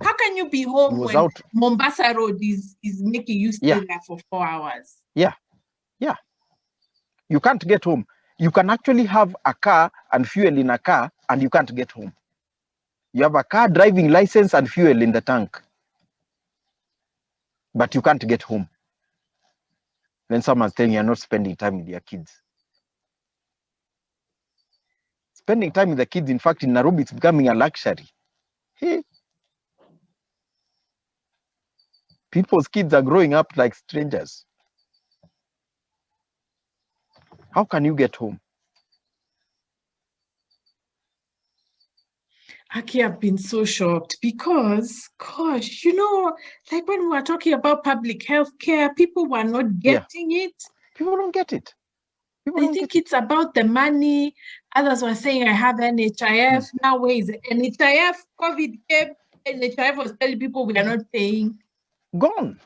How can you be home when Mombasa Road is making you stay there for 4 hours? Yeah. You can't get home. You can actually have a car and fuel in a car, and you can't get home. You have a car driving license and fuel in the tank, but you can't get home. Then someone's telling you're not spending time with your kids. Spending time with the kids, in fact, in Nairobi, it's becoming a luxury. Hey. People's kids are growing up like strangers. How can you get home? Aki, I've been so shocked because, gosh, you know, like when we were talking about public health care, people were not getting it. People don't get it. They think it's about the money. Others were saying, I have NHIF. Now, where is it? NHIF? COVID came. NHIF was telling people we are not paying. Gone.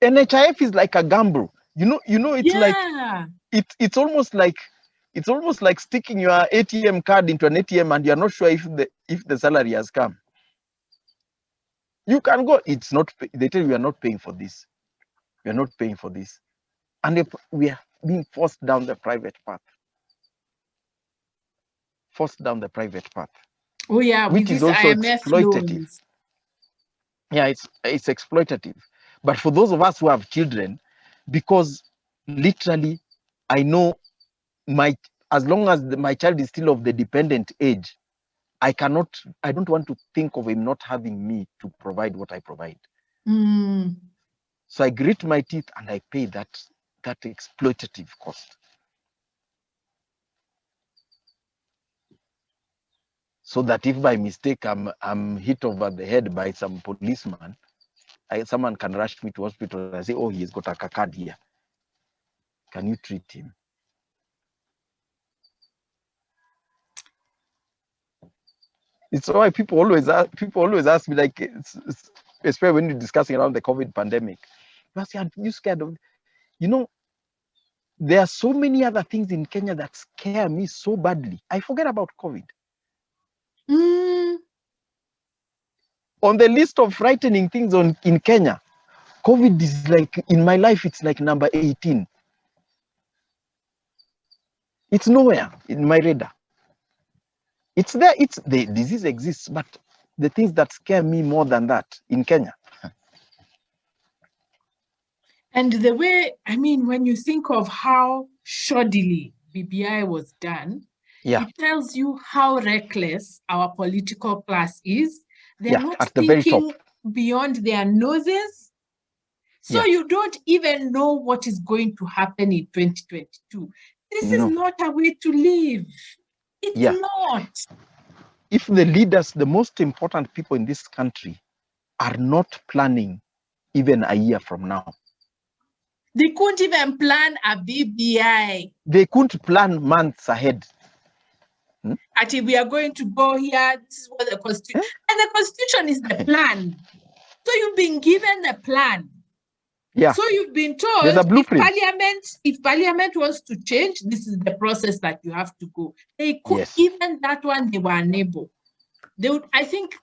NHIF is like a gamble. You know, it's like it's almost like sticking your ATM card into an ATM and you're not sure if the salary has come. You can go. It's not. They tell you we are not paying for this. We are not paying for this, and we are being forced down the private path. Forced down the private path. Oh yeah, which is also IMF exploitative. Loans. Yeah, it's exploitative. But for those of us who have children, because literally, I know as long as my child is still of the dependent age, I don't want to think of him not having me to provide what I provide. So I grit my teeth and I pay that exploitative cost. So that if by mistake I'm hit over the head by some policeman, someone can rush me to hospital and say, oh, he's got a card here. Can you treat him? It's why people always ask me, like, especially when you're discussing around the COVID pandemic, you scared of, you know, there are so many other things in Kenya that scare me so badly. I forget about COVID. On the list of frightening things in Kenya, COVID is like, in my life, it's like number 18. It's nowhere in my radar. It's there, the disease exists, but the things that scare me more than that in Kenya. And the way, I mean, when you think of how shoddily BBI was done, it tells you how reckless our political class is. They're not at the very thinking top, beyond their noses. So you don't even know what is going to happen in 2022. This is not a way to live. It's not. If the leaders, the most important people in this country, are not planning even a year from now, they couldn't even plan a BBI. They couldn't plan months ahead. Actually, we are going to go here. This is what the Constitution, and the Constitution is the plan. So you've been given a plan. Yeah. So you've been told, there's a blueprint. If Parliament wants to change, this is the process that you have to go. They could, even that one, they were unable. They would, I think,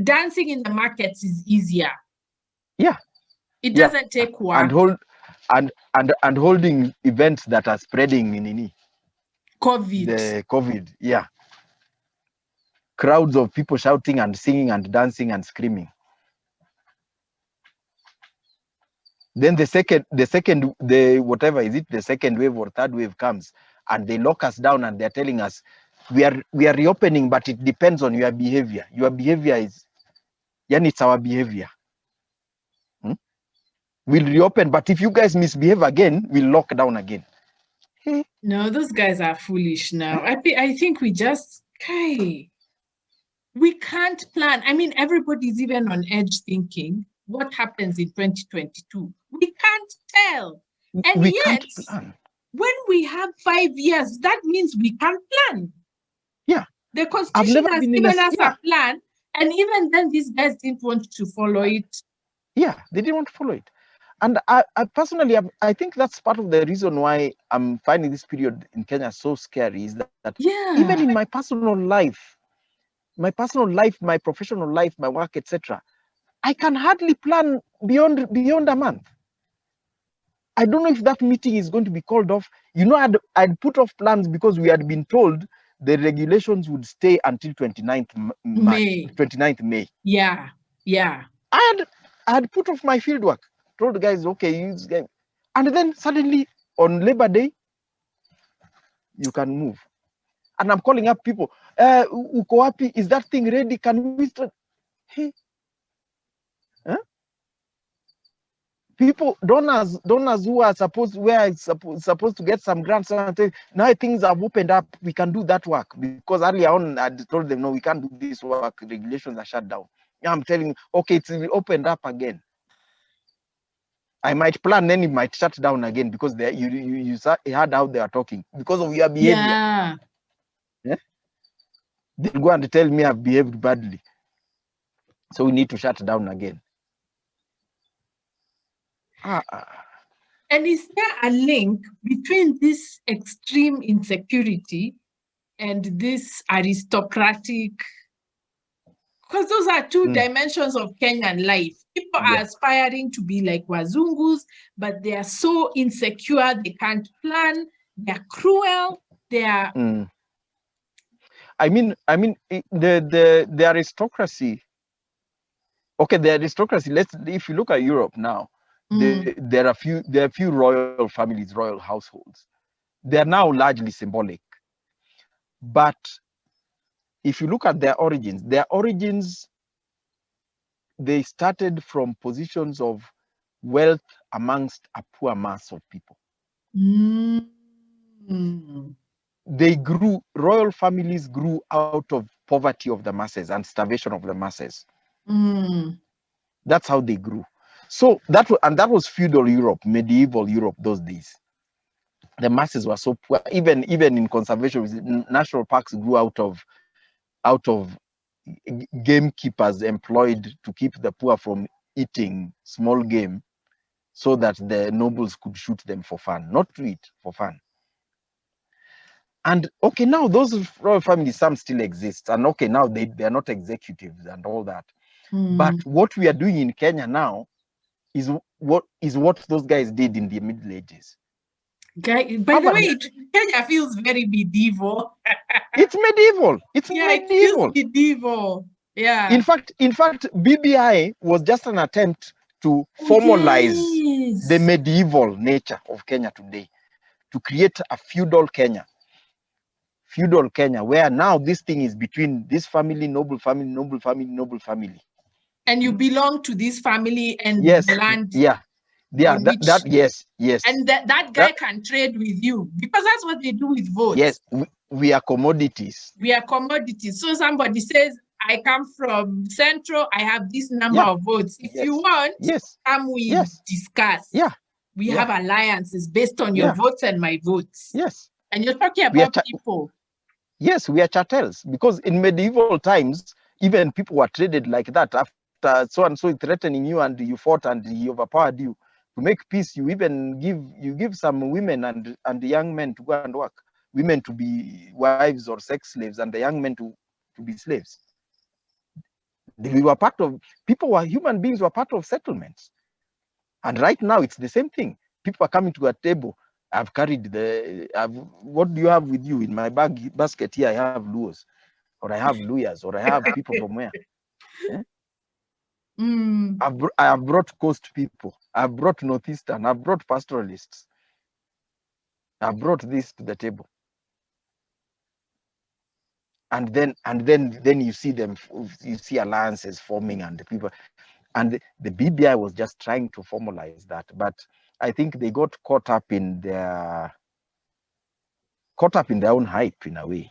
dancing in the markets is easier. Yeah. It doesn't take work. And holding events that are spreading in COVID. The COVID, crowds of people shouting and singing and dancing and screaming. Then the second, whatever is it, the second wave or third wave comes, and they lock us down and they're telling us we are reopening, but it depends on your behavior. Your behavior is, it's our behavior. We'll reopen, but if you guys misbehave again, we'll lock down again. No, those guys are foolish now. I think we just, we can't plan. I mean, everybody's even on edge thinking, what happens in 2022? We can't tell. And yet, when we have 5 years, that means we can't plan. Yeah. The Constitution has given us a plan, and even then, these guys didn't want to follow it. Yeah, they didn't want to follow it. And I personally, I think that's part of the reason why I'm finding this period in Kenya so scary, is that even in my personal life, my professional life, my work, etc., I can hardly plan beyond a month. I don't know if that meeting is going to be called off. I'd put off plans because we had been told the regulations would stay until 29th May. Yeah. I had put off my field work, told the guys, okay, and then suddenly on Labor Day, you can move. And I'm calling up people, uko wapi? Is that thing ready? Can we start? Hey. People, donors who are supposed to get some grants, now things have opened up, we can do that work. Because earlier on, I told them, no, we can't do this work, regulations are shut down. Now I'm telling you, okay, it's opened up again. I might plan, then it might shut down again, because you heard how they are talking, because of your behavior. Yeah? They'll go and tell me I've behaved badly, so we need to shut down again. And is there a link between this extreme insecurity and this aristocratic? Because those are two dimensions of Kenyan life. People are aspiring to be like Wazungus, but they are so insecure, they can't plan, they're cruel, they are... I mean, the aristocracy. Okay, the aristocracy. If you look at Europe now, there are few royal families, royal households. They are now largely symbolic. But if you look at their origins, they started from positions of wealth amongst a poor mass of people. Royal families grew out of poverty of the masses and starvation of the masses. That's how they grew. So that was feudal Europe, medieval Europe those days. The masses were so poor. Even in conservation, national parks grew out of gamekeepers employed to keep the poor from eating small game, so that the nobles could shoot them for fun, not to eat, for fun. And okay, now those royal families, some still exist, and okay, now they are not executives and all that. But what we are doing in Kenya now is what those guys did in the Middle Ages. Okay. By the way, Kenya feels very medieval. It's medieval. It's medieval. It feels medieval. Yeah. In fact, BBI was just an attempt to formalize the medieval nature of Kenya today, to create a feudal Kenya, where now this thing is between this family, noble family, noble family, noble family. And you belong to this family and yes, the land. Yeah. Yeah, yes. And that guy can trade with you, because that's what they do with votes. Yes, we are commodities. We are commodities. So somebody says, I come from Central, I have this number of votes. If you want, come we discuss. Yeah. We have alliances based on your votes and my votes. Yes. And you're talking about people. Yes, we are cartels, because in medieval times, even people were traded like that. After so and so threatening you and you fought and he overpowered you, to make peace, you even give some women and young men to go and work, women to be wives or sex slaves, and the young men to be slaves. We were part of, human beings were part of settlements. And right now it's the same thing. People are coming to a table. I've carried what do you have with you? In my basket here, I have Luos, or I have Luyas, or I have people from where? I have brought coast people. I've brought Northeastern. I've brought pastoralists. I've brought this to the table. And then you see them. You see alliances forming, and the people. And the BBI was just trying to formalize that, but I think they got caught up in their own hype in a way.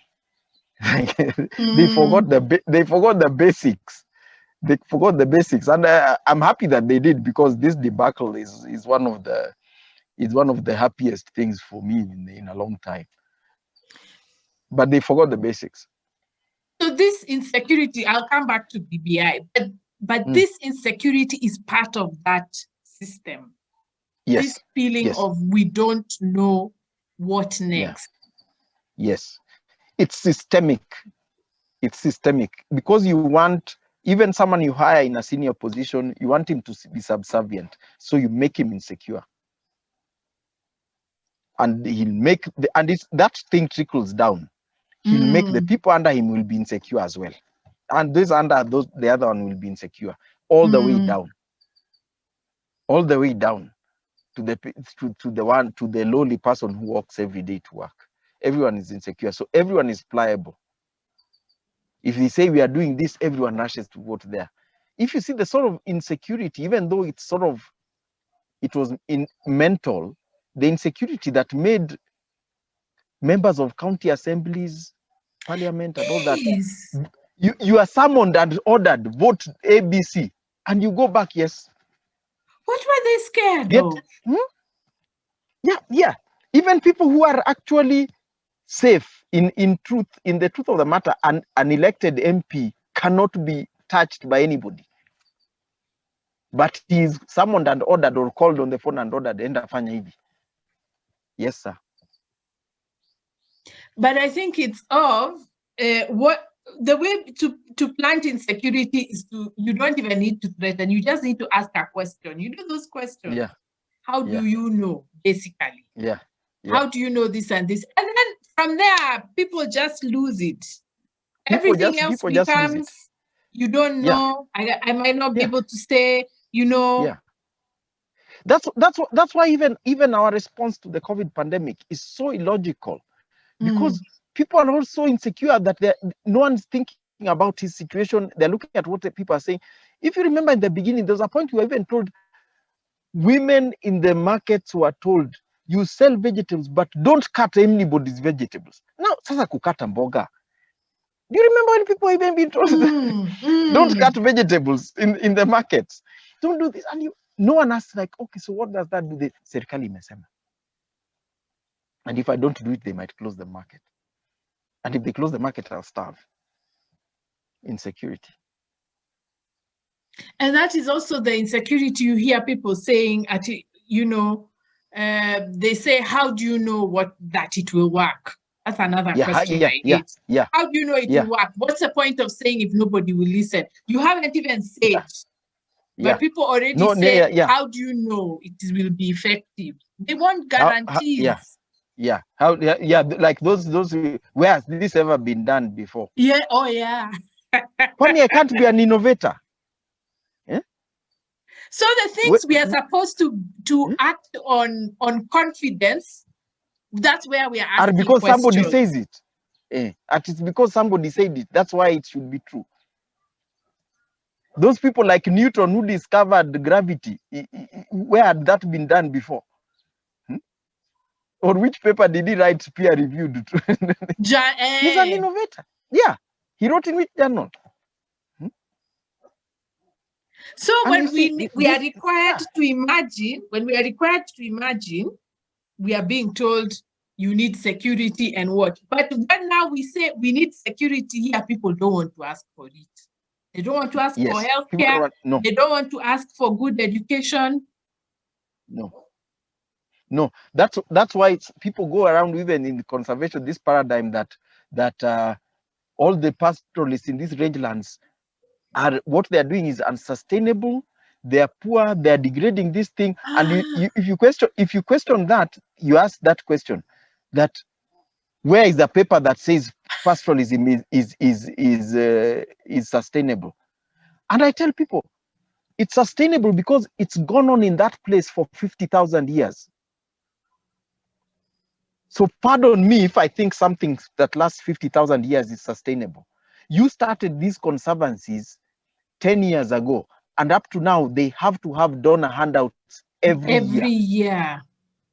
They forgot the basics. They forgot the basics, and I'm happy that they did, because this debacle is one of the happiest things for me in a long time. But they forgot the basics. So this insecurity, I'll come back to BBI, but this insecurity is part of that system. Yes. This feeling of we don't know what next. Yes. It's systemic. It's systemic, because you want, even someone you hire in a senior position, you want him to be subservient. So you make him insecure. And he'll make, that thing trickles down. He'll make the people under him will be insecure as well. And those under the other one will be insecure. All the way down. All the way down to the lowly person who walks every day to work. Everyone is insecure. So everyone is pliable. If they say we are doing this, everyone rushes to vote there. If you see the sort of insecurity, even though it was mental, the insecurity that made members of county assemblies, parliament, and all that, you are summoned and ordered, vote ABC, and you go back, yes. What were they scared of? Yeah. Even people who are actually safe in the truth of the matter, an elected MP cannot be touched by anybody. But he is summoned and ordered, or called on the phone and ordered, enda fanya hivi. Yes, sir. But I think it's what the way to plant insecurity is you don't even need to threaten, you just need to ask a question. You know those questions. Yeah. How do you know, basically? Yeah. How do you know this and this? And then from there, people just lose it. Everything else becomes, you don't know. I might not be able to say, Yeah. That's why even our response to the COVID pandemic is so illogical, because people are also insecure that no one's thinking about his situation. They're looking at what the people are saying. If you remember in the beginning, there was a point we were even told women in the markets were told, you sell vegetables, but don't cut anybody's vegetables. Now, sasa kukata mboga. Do you remember when people even been told don't cut vegetables in the markets? Don't do this. And no one asks like, okay, so what does that do? The serikali imesema. And if I don't do it, they might close the market. And if they close the market, I'll starve. Insecurity. And that is also the insecurity you hear people saying, they say, how do you know that it will work? That's another question I hate. Yeah. How do you know it will work? What's the point of saying if nobody will listen? You haven't even said, but people already say, how do you know it will be effective? They want guarantees. Like those where has this ever been done before? Yeah, oh yeah. Funny, I can't be an innovator. So the things we are supposed to act on confidence, that's where we are asking because questions. Somebody says it. And it's because somebody said it. That's why it should be true. Those people like Newton who discovered gravity, where had that been done before? Or which paper did he write peer-reviewed? He's an innovator. Yeah. He wrote in which journal? So when we are required to imagine, we are being told you need security and what. But when now we say we need security here, people don't want to ask for it. They don't want to ask for healthcare. No. They don't want to ask for good education. No. That's why people go around even in conservation, this paradigm that all the pastoralists in these rangelands are, what they are doing is unsustainable. They are poor. They are degrading this thing. And if you question that, you ask that question, that where is the paper that says pastoralism is sustainable? And I tell people, it's sustainable because it's gone on in that place for 50,000 years. So pardon me if I think something that lasts 50,000 years is sustainable. You started these conservancies 10 years ago, and up to now, they have to have donor handouts every year.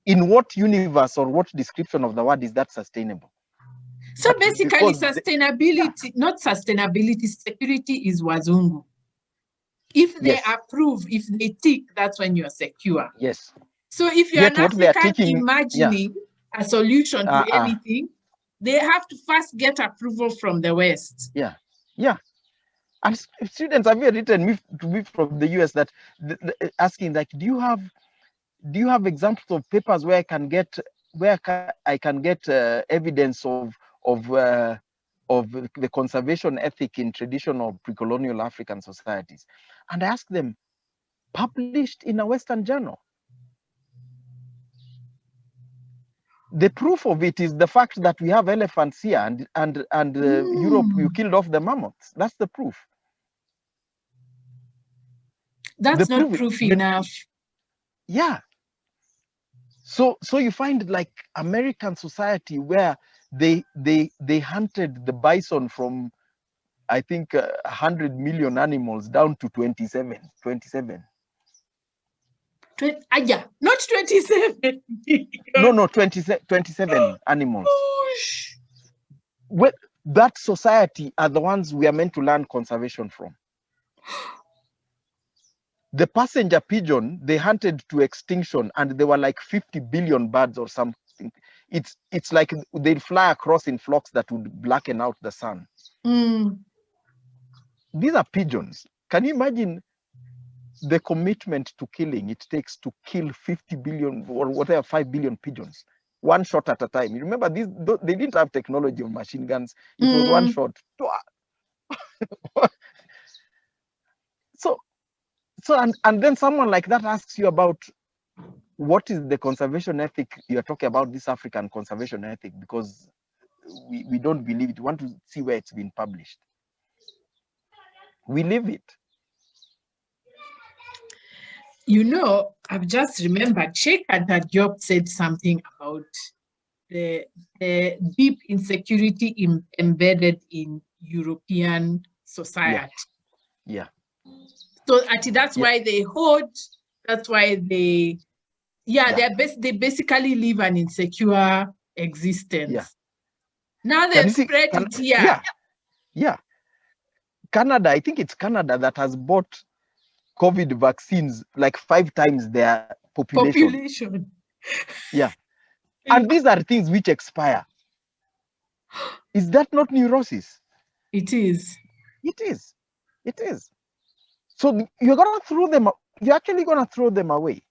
In what universe or what description of the word is that sustainable? So basically, sustainability, not sustainability, security is wazungu. If they approve, if they tick, that's when you're secure. Yes. So if you're an African imagining a solution to anything, they have to first get approval from the West. Yeah. And students have written to me from the US that asking, like, do you have examples of papers where I can get evidence of the conservation ethic in traditional pre-colonial African societies? And I ask them, published in a Western journal. The proof of it is the fact that we have elephants here, and Europe, you killed off the mammoths. That's the proof. That's not proof enough. Yeah. So you find like American society where they hunted the bison from, I think, 100 million animals down to 27. Not 27. No, 27 animals. Well, that society are the ones we are meant to learn conservation from. The passenger pigeon, they hunted to extinction, and there were like 50 billion birds or something. It's like they'd fly across in flocks that would blacken out the sun. These are pigeons. Can you imagine the commitment to killing it takes to kill 50 billion or whatever, 5 billion pigeons, one shot at a time? You remember, they didn't have technology of machine guns. It was one shot. So and then someone like that asks you about what is the conservation ethic you're talking about, this African conservation ethic, because we don't believe it. We want to see where it's been published. We live it. You know, I've just remembered Sheikh Anta Diop said something about the deep insecurity embedded in European society. Yeah. So that's why they hoard. That's why they basically live an insecure existence. Yeah. Now they've spread it here. Yeah. Canada, I think it's Canada that has bought COVID vaccines like 5 times their population. Yeah. And these are things which expire. Is that not neurosis? It is. It is. It is. So you're gonna throw them. You're actually gonna throw them away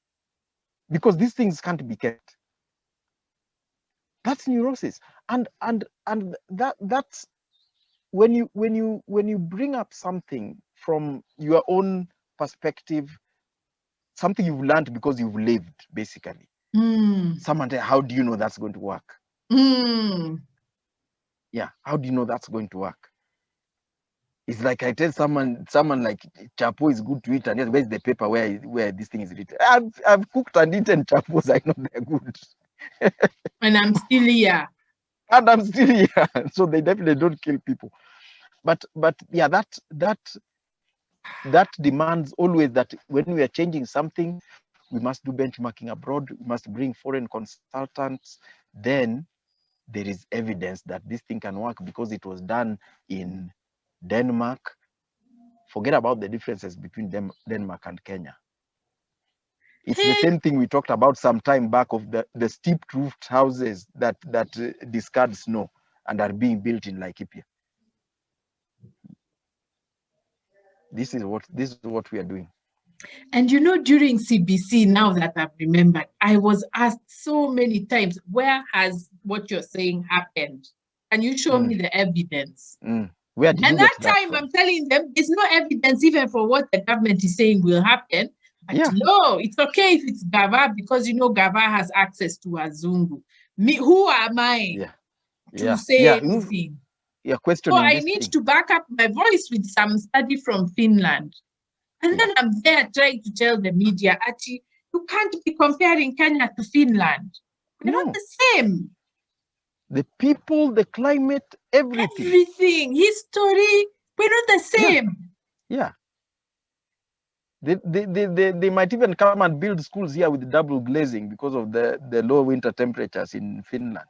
because these things can't be kept. That's neurosis, and that's when you bring up something from your own perspective, something you've learned because you've lived, basically. Someone say, how do you know that's going to work? Yeah, how do you know that's going to work? It's like I tell someone like chapo is good to eat, and yes, where's the paper where this thing is written? I've cooked and eaten chapos. I know they're good. And I'm still here. And I'm still here. So they definitely don't kill people. But yeah, that demands always that when we are changing something, we must do benchmarking abroad. We must bring foreign consultants. Then there is evidence that this thing can work because it was done in Denmark. Forget about the differences between Denmark and Kenya. It's the same thing we talked about some time back of the steep roofed houses that discard snow and are being built in Laikipia. This is what we are doing. And you know, during CBC, now that I've remembered, I was asked so many times, where has what you're saying happened? Can you show me the evidence? Where did you get that time from? I'm telling them, there's no evidence even for what the government is saying will happen. But no, it's okay if it's Gava, because you know Gava has access to Azungu. Me, who am I to say anything? So I need to back up my voice with some study from Finland. And then I'm there trying to tell the media, Achi, you can't be comparing Kenya to Finland. We're not the same. The people, the climate, everything. Everything, history, we're not the same. Yeah. They might even come and build schools here with double glazing because of the low winter temperatures in Finland.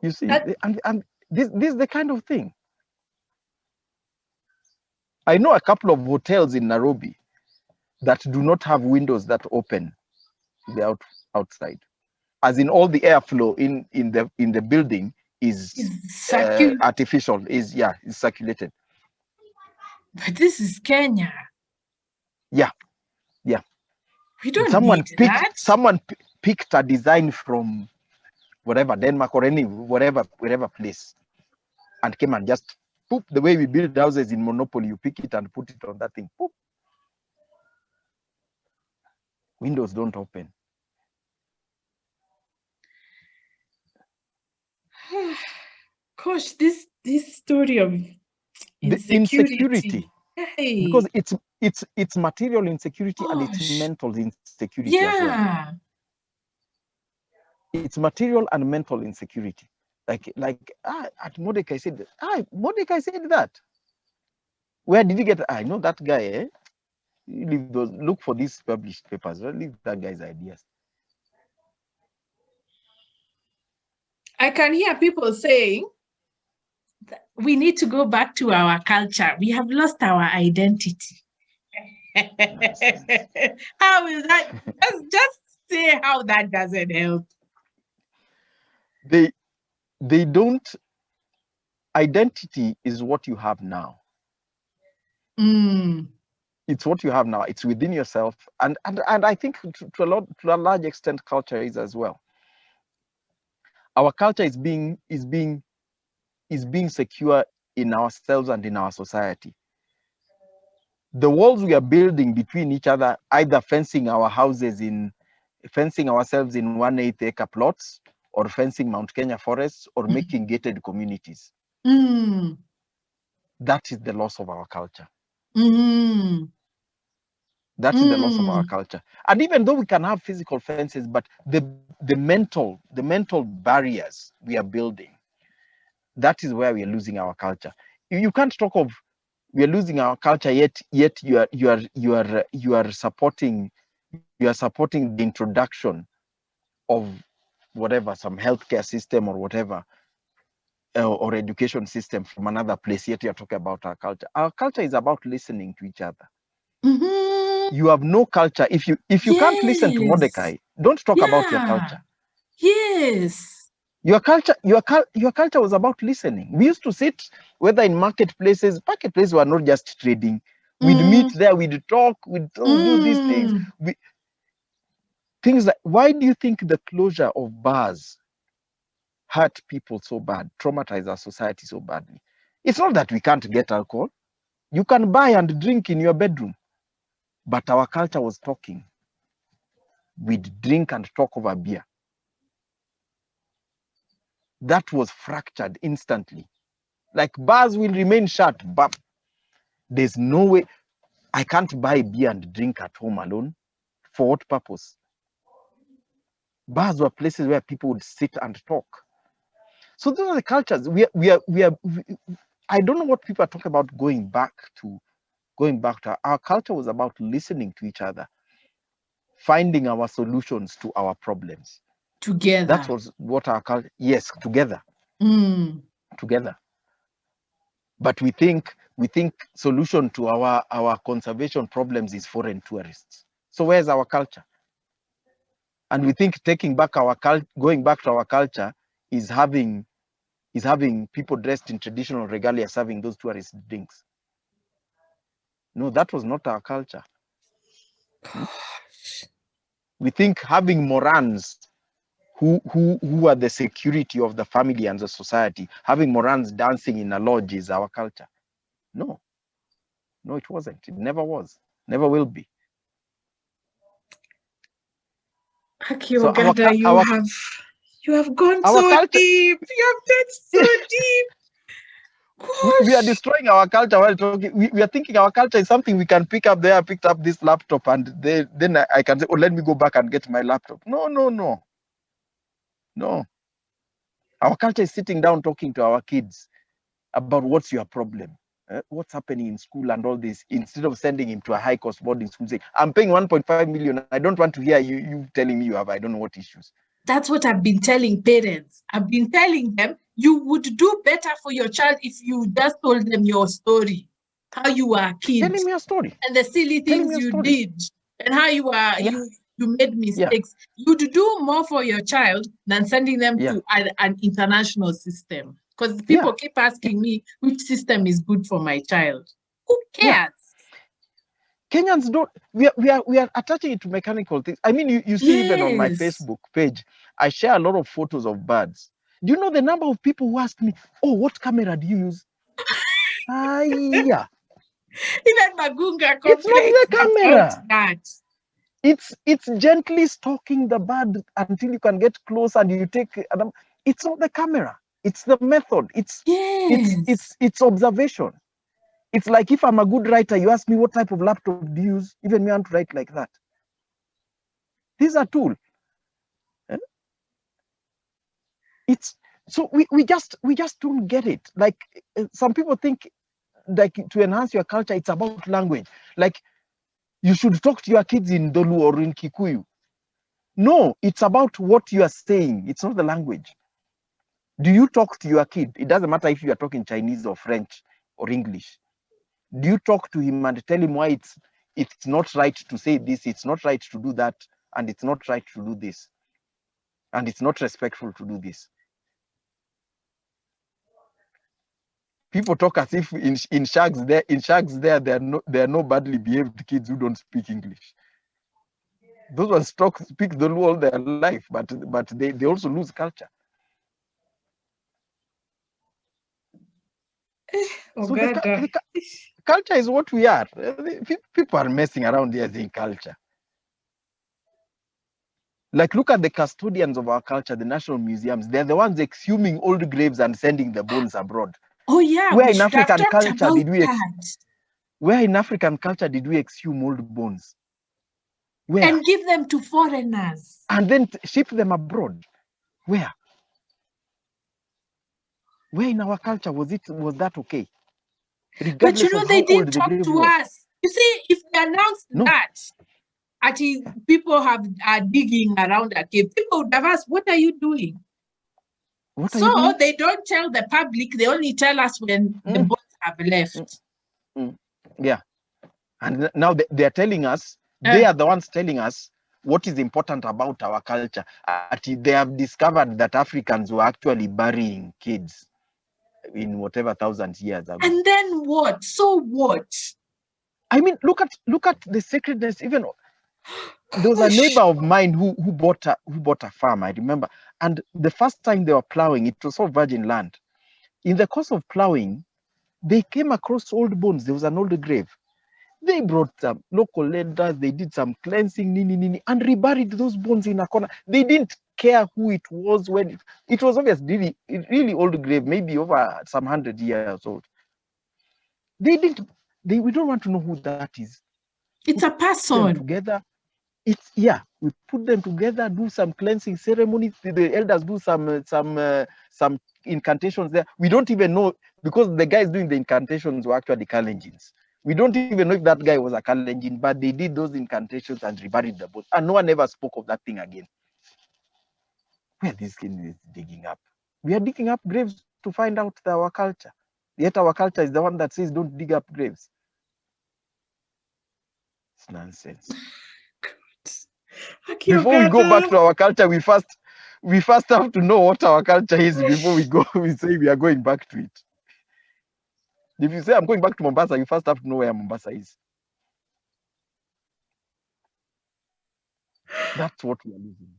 You see, and this is the kind of thing. I know a couple of hotels in Nairobi that do not have windows that open to the outside, as in all the airflow in the building is artificial, is circulated. But this is Kenya. Yeah. We don't need that. Someone picked a design from whatever, Denmark or wherever place, and came and just poop, the way we build houses in Monopoly, you pick it and put it on that thing. Poop. Windows don't open. Gosh, this story of insecurity. Because it's material insecurity and it's mental insecurity as well. It's material and mental insecurity. Like at Mordecai said that. Mordecai said that. Where did you get? I know that guy. Look for these published papers. Leave that guy's ideas. I can hear people saying that we need to go back to our culture. We have lost our identity. How will that? Just say how that doesn't help. They don't. Identity is what you have now. It's what you have now. It's within yourself, and I think to a large extent, culture is as well. Our culture is being secure in ourselves and in our society. The walls we are building between each other, either fencing ourselves in 1/8 acre plots, or fencing Mount Kenya forests, or making gated communities. That is the loss of our culture. That is the loss of our culture. And even though we can have physical fences, but the mental barriers we are building, that is where we are losing our culture. You can't talk of we are losing our culture, yet you are supporting the introduction of whatever, some healthcare system or whatever, or education system from another place, yet you're talking about our culture. Our culture is about listening to each other. You have no culture if you can't listen to Mordecai. Don't talk about your culture. Yes. Your culture was about listening. We used to sit, whether in marketplaces were not just trading. We'd meet there, we'd talk, do these things. Things like, why do you think the closure of bars hurt people so bad, traumatize our society so badly? It's not that we can't get alcohol. You can buy and drink in your bedroom. But our culture was talking. We'd drink and talk over beer. That was fractured instantly. Like, bars will remain shut, but there's no way. I can't buy beer and drink at home alone. For what purpose? Bars were places where people would sit and talk. So those are the cultures. I don't know what people are talking about going back to. Our culture was about listening to each other, finding our solutions to our problems. Together. That was what our culture, yes, together. Together. But we think solution to our conservation problems is foreign tourists. So where's our culture? And we think going back to our culture is having people dressed in traditional regalia serving those tourist drinks. No, that was not our culture. We think having Morans who are the security of the family and the society, having Morans dancing in a lodge is our culture. No, it wasn't. It never was. Never will be. So Ogada, you have gone so deep. You have gone so deep. We are destroying our culture while talking. We are thinking our culture is something we can pick up there. I picked up this laptop and then I can say, oh, let me go back and get my laptop. No. Our culture is sitting down talking to our kids about what's your problem, what's happening in school and all this, instead of sending him to a high-cost boarding school saying, I'm paying 1.5 million. I don't want to hear you telling me you have I don't know what issues. That's what I've been telling parents. I've been telling them, you would do better for your child if you just told them your story, how you were a kid. Tell him your story. And the silly things you did and how you were, you made mistakes. You'd do more for your child than sending them to an international system. Because people keep asking me which system is good for my child. Who cares? Kenyans don't. We are attaching it to mechanical things. I mean, you see, even on my Facebook page, I share a lot of photos of birds. Do you know the number of people who ask me, "Oh, what camera do you use?" Even Magunga it's not the camera. That. It's gently stalking the bird until you can get close and you take. It's not the camera. It's the method. It's observation. It's like if I'm a good writer, you ask me what type of laptop do you use? Even me, I want to write like that. These are tools. It's so we just don't get it. Like some people think, like, to enhance your culture, it's about language. Like you should talk to your kids in Dolu or in Kikuyu. No, it's about what you are saying. It's not the language. Do you talk to your kid? It doesn't matter if you are talking Chinese or French or English. Do you talk to him and tell him why it's not right to say this, it's not right to do that, and it's not right to do this, and it's not respectful to do this? People talk as if in shags there are no badly behaved kids who don't speak English. Those ones speak the all their life, but they also lose culture. So the culture is what we are. People are messing around here saying culture. Like, look at the custodians of our culture, the national museums. They're the ones exhuming old graves and sending the bones abroad. Oh yeah, where in African culture did we exhume old bones? Where? And give them to foreigners. And then ship them abroad. Where? Where in our culture was that okay? But you Regardless know, of they how didn't old the talk grave to was. us. You see, if they announced that, people are digging around a cave, people would have asked, what are you doing? What are you doing? They don't tell the public, they only tell us when the boats have left. Yeah. And now they are telling us, they are the ones telling us what is important about our culture. They have discovered that Africans were actually burying kids in whatever 1,000 years ago. And then what? So what? I mean, look at the sacredness. Even there was a neighbor of mine who bought a farm, I remember. And the first time they were plowing, it was all virgin land. In the course of plowing, they came across old bones. There was an old grave. They brought some local leaders, they did some cleansing, and reburied those bones in a corner. They didn't care who it was when it was obviously really old grave, maybe over some 100 years old. We don't want to know who that is. It's a person. Together. We put them together, do some cleansing ceremonies. The elders do some incantations there. We don't even know, because the guys doing the incantations were actually Kalenjins. We don't even know if that guy was a Kalenjin, but they did those incantations and reburied the boat. And no one ever spoke of that thing again. Where this kid is digging up? We are digging up graves to find out our culture. Yet our culture is the one that says don't dig up graves. It's nonsense. Before we go back to our culture, we first have to know what our culture is before we say we are going back to it. If you say I'm going back to Mombasa, you first have to know where Mombasa is. That's what we are losing.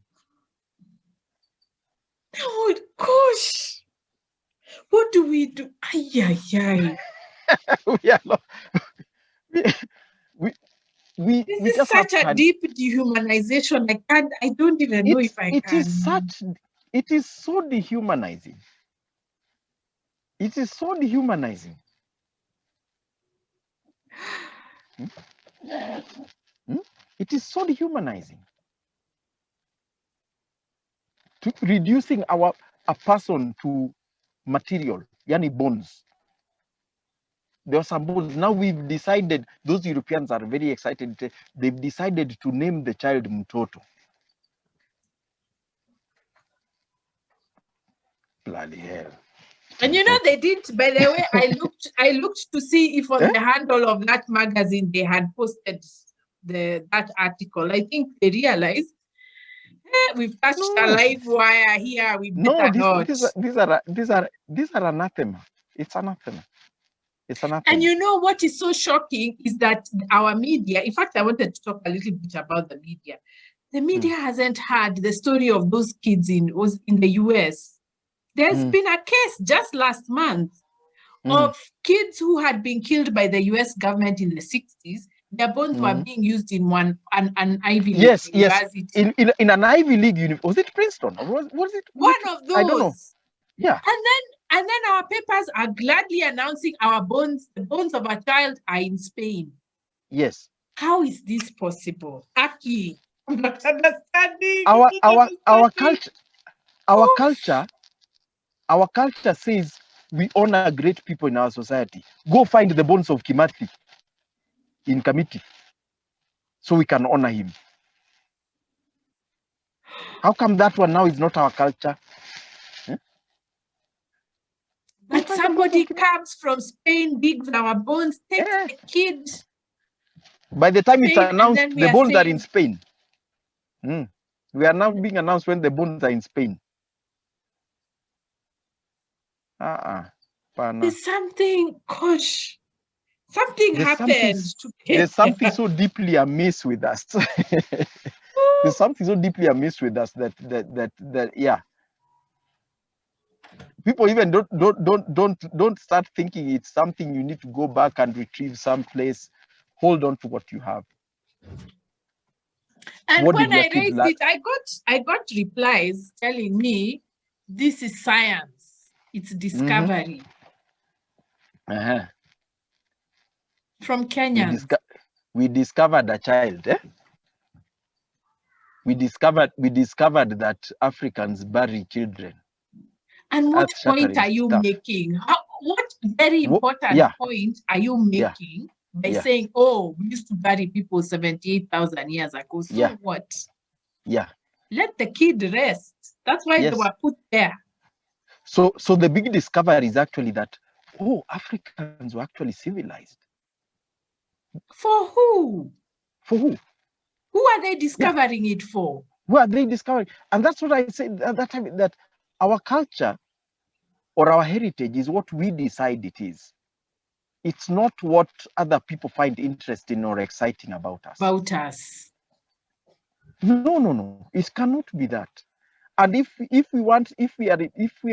Oh gosh, what do we do? Ay. We this is such a deep dehumanization. I don't even know if I can. It is so dehumanizing. It is so dehumanizing. It is so dehumanizing. Reducing a person to material, yani bones. There are some bones. Now we've decided, those Europeans are very excited. They've decided to name the child Mtoto. Bloody hell. And you know, they did, by the way, I looked to see if on the handle of that magazine they had posted that article. I think they realized we've touched a live wire here. We better not. These are anathema. It's anathema. It's anathema. And you know what is so shocking is that our media, in fact, I wanted to talk a little bit about the media. The media hasn't heard the story of those kids in the US. There's been a case just last month of kids who had been killed by the US government in the 60s. Their bones were being used in an Ivy League university. Yes. In an Ivy League, was it Princeton? Or was it one of those? I don't know. Yeah. And then our papers are gladly announcing the bones of a child are in Spain. Yes. How is this possible? Aki, I'm not understanding. Our culture says we honor great people in our society. Go find the bones of Kimathi in Kamiti so we can honor him. How come that one now is not our culture? But somebody comes from Spain, digs our bones, takes the kid. By the time it's announced, the bones are in Spain. We are now being announced when the bones are in Spain. There's something, gosh, something happened. There's something so deeply amiss with us. There's something so deeply amiss with us that yeah. People even don't start thinking it's something you need to go back and retrieve someplace. Hold on to what you have. And when I raised it, I got replies telling me this is science. It's discovery. From Kenya. We discovered a child. We discovered that Africans bury children. And what point are you making? What very important point are you making by saying, oh, we used to bury people 78,000 years ago? So what? Yeah. Let the kid rest. That's why they were put there. So the big discovery is actually that, oh, Africans were actually civilized. For who? For who? Who are they discovering it for? Who are they discovering? And that's what I said at that time, that our culture or our heritage is what we decide it is. It's not what other people find interesting or exciting about us. No. It cannot be that. And if we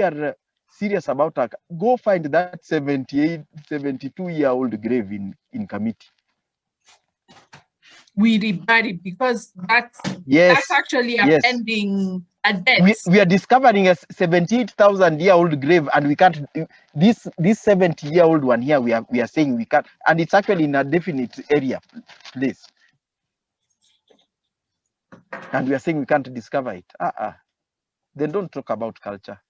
are serious about that, go find that 72-year-old grave in Kamiti. We rebury because that's actually appending a debt. We are discovering a 78,000-year-old grave, and we can't. This 70-year-old one here, we are saying we can't, and it's actually in a definite place, and we are saying we can't discover it. Then don't talk about culture.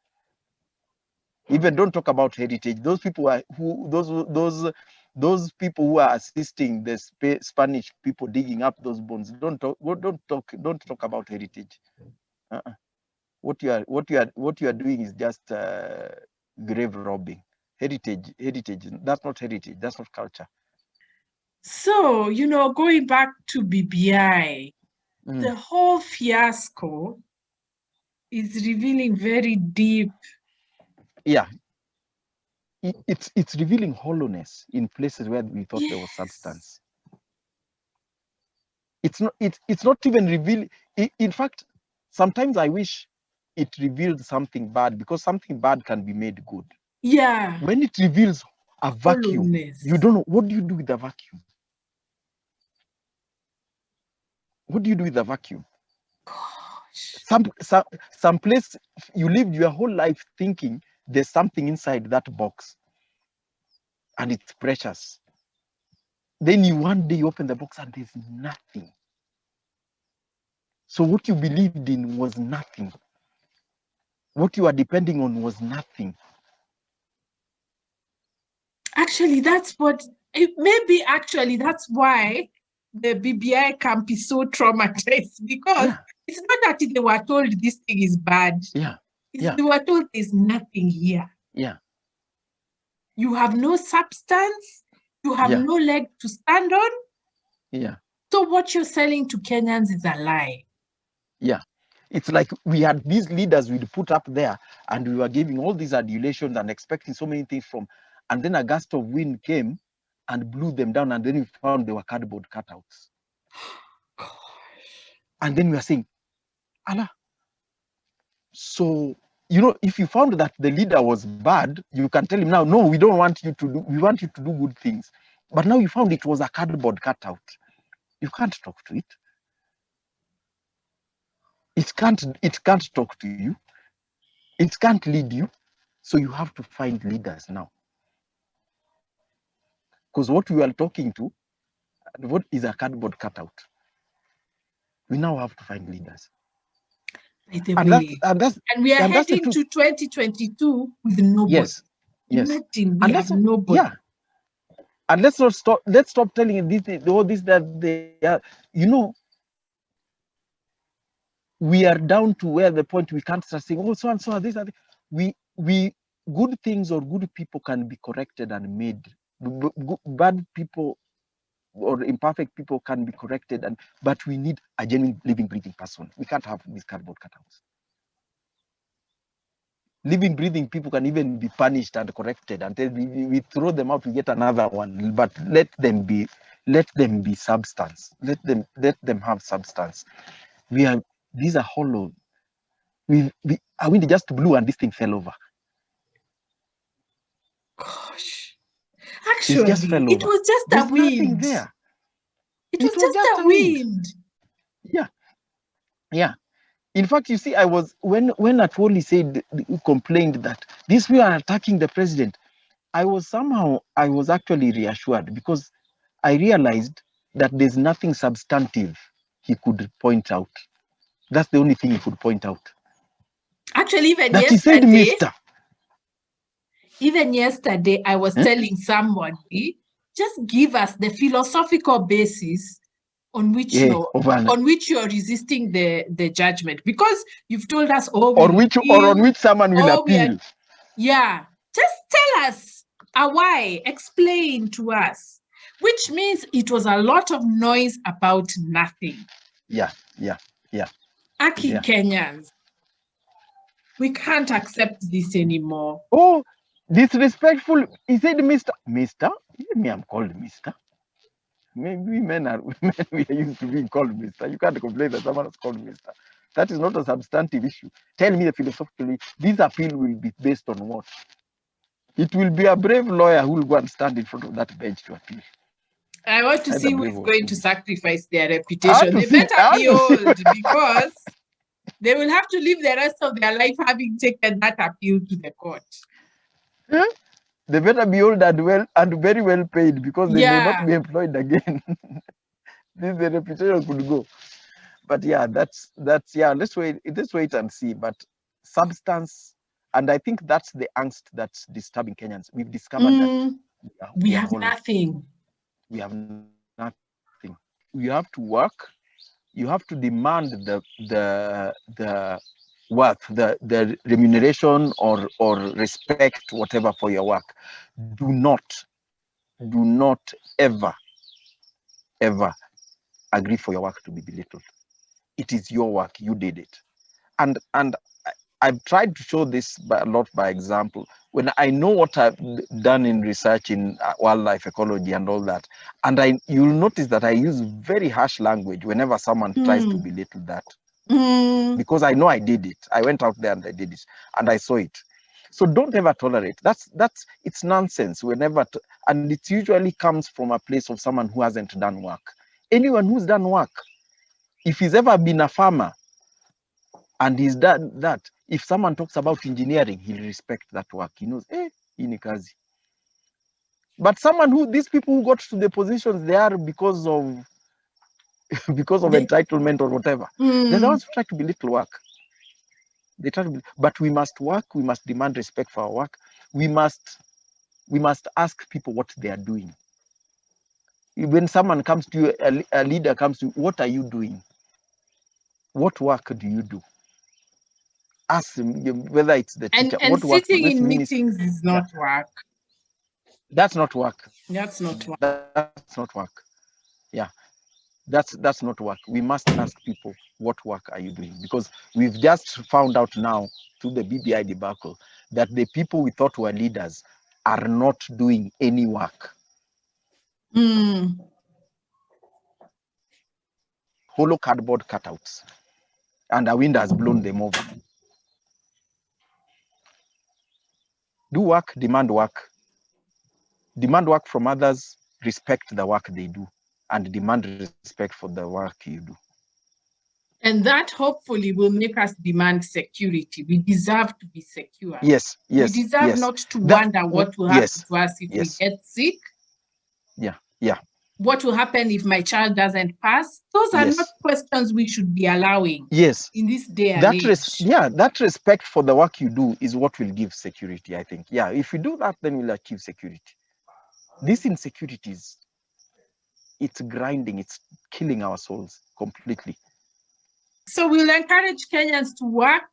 Even don't talk about heritage. Those people those people who are assisting the Spanish people digging up those bones. Don't talk about heritage. What you are doing is just grave robbing. Heritage. That's not heritage. That's not culture. So, going back to BBI, the whole fiasco is revealing very deep. Yeah. It's revealing hollowness in places where we thought there was substance. It's not even revealing. In fact, sometimes I wish it revealed something bad, because something bad can be made good. Yeah. When it reveals a vacuum, you don't know, what do you do with the vacuum? What do you do with the vacuum? Gosh. Some place you lived your whole life thinking there's something inside that box and it's precious. Then one day you open the box and there's nothing. So what you believed in was nothing. What you are depending on was nothing. Actually, that's why the BBI camp is so traumatized, because it's not that they were told this thing is bad. They were told there's nothing here. You have no substance. You have no leg to stand on. So what you're selling to Kenyans is a lie. It's like we had these leaders we'd put up there, and we were giving all these adulations and expecting so many things from, and then a gust of wind came and blew them down, and then we found they were cardboard cutouts. Gosh. And then we are saying, Allah. So, if you found that the leader was bad, you can tell him now, no, we don't want you to do, we want you to do good things. But now you found it was a cardboard cutout. You can't talk to it. It can't talk to you. It can't lead you. So you have to find leaders now. Because what we are talking to, what is a cardboard cutout? We now have to find leaders. And we are heading to 2022 with nobody. Yes. Imagine we have nobody. Yeah. And let's stop telling that they are, we are down to where the point we can't start saying, oh, so and so, this, we good things or good people can be corrected and made. Bad people or imperfect people can be corrected, but we need a genuine living, breathing person. We can't have these cardboard cutouts. Living, breathing people can even be punished and corrected, and then we throw them out, we get another one. But let them be substance. Let them have substance. These are hollow. Our wind just blew and this thing fell over. Gosh. Actually, it was just There's a wind. There. It was just a wind. Yeah. In fact, you see, I was when Atwoli complained that these people are attacking the president, I was actually reassured, because I realized that there's nothing substantive he could point out. That's the only thing he could point out. Actually, even that yesterday, he said, Mr. Even yesterday, I was telling somebody, just give us the philosophical basis on which you're resisting the judgment, because you've told us, or on which someone will appeal. Just tell us why. Explain to us. Which means it was a lot of noise about nothing. Aki Kenyans, we can't accept this anymore. Oh, disrespectful. He said, Mr. Mr. Me, I'm called Mr. Maybe men we are used to being called Mr. You can't complain that someone is called Mr. That is not a substantive issue. Tell me philosophically, this appeal will be based on what? It will be a brave lawyer who will go and stand in front of that bench to appeal. I want to see who is going to sacrifice their reputation. They better be old, because they will have to live the rest of their life having taken that appeal to the court. They better be old and well and very well paid, because they may not be employed again. The reputation could go. But that's let's wait and see. But substance, and I think that's the angst that's disturbing Kenyans. We've discovered that we have nothing. We have nothing. You have to work. You have to demand the worth, the remuneration or respect, whatever, for your work. Do not ever agree for your work to be belittled. It is your work. You did it. And I've tried to show this a lot by example. When I know what I've done in research in wildlife ecology and all that, and you'll notice that I use very harsh language whenever someone tries to belittle that, because I know I did it. I went out there and I did it, and I saw it. So don't ever tolerate. It's nonsense. And it usually comes from a place of someone who hasn't done work. Anyone who's done work, if he's ever been a farmer and he's done that, if someone talks about engineering, he'll respect that work. He knows, hii ni kazi. But these people who got to the positions they are because of entitlement or whatever, they're the ones who try to belittle work. But we must work. We must demand respect for our work. We must ask people what they are doing. When someone comes to you, a leader comes to you, what are you doing? What work do you do? Ask them whether it's the teacher. And sitting in meetings is not work. That's not work. That's not work. That's not work. That's not work. We must ask people, what work are you doing? Because we've just found out now through the BBI debacle that the people we thought were leaders are not doing any work. Hollow cardboard cutouts, and the wind has blown them over. Do work, demand work. Demand work from others, respect the work they do, and demand respect for the work you do. And that hopefully will make us demand security. We deserve to be secure. Yes. We deserve not to wonder what will happen to us if we get sick. Yeah. What will happen if my child doesn't pass? Those are not questions we should be allowing. In this day and age. That respect for the work you do is what will give security, I think. If we do that, then we'll achieve security. This insecurity it's grinding, it's killing our souls completely. So we'll encourage Kenyans to work,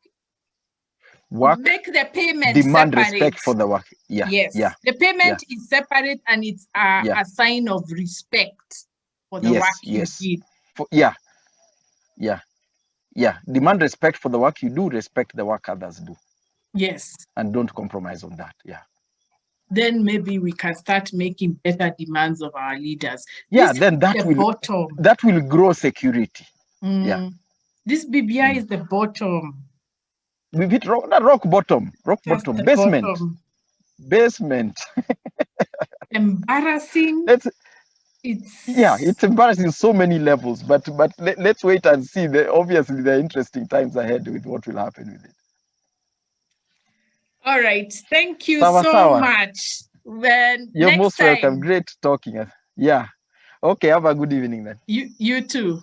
make the payment demand separate. Respect for the work. The payment is separate, and it's a sign of respect for the work you did. Demand respect for the work you do, respect the work others do. And don't compromise on that. Then maybe we can start making better demands of our leaders. Then that will grow security. This BBI is the bottom. We've hit rock bottom. Basement. Bottom. Basement. Embarrassing. It's embarrassing on so many levels. But let's wait and see. Obviously, there are interesting times ahead with what will happen with it. All right. Thank you so much. You're most welcome. Great talking. Okay. Have a good evening then. You too.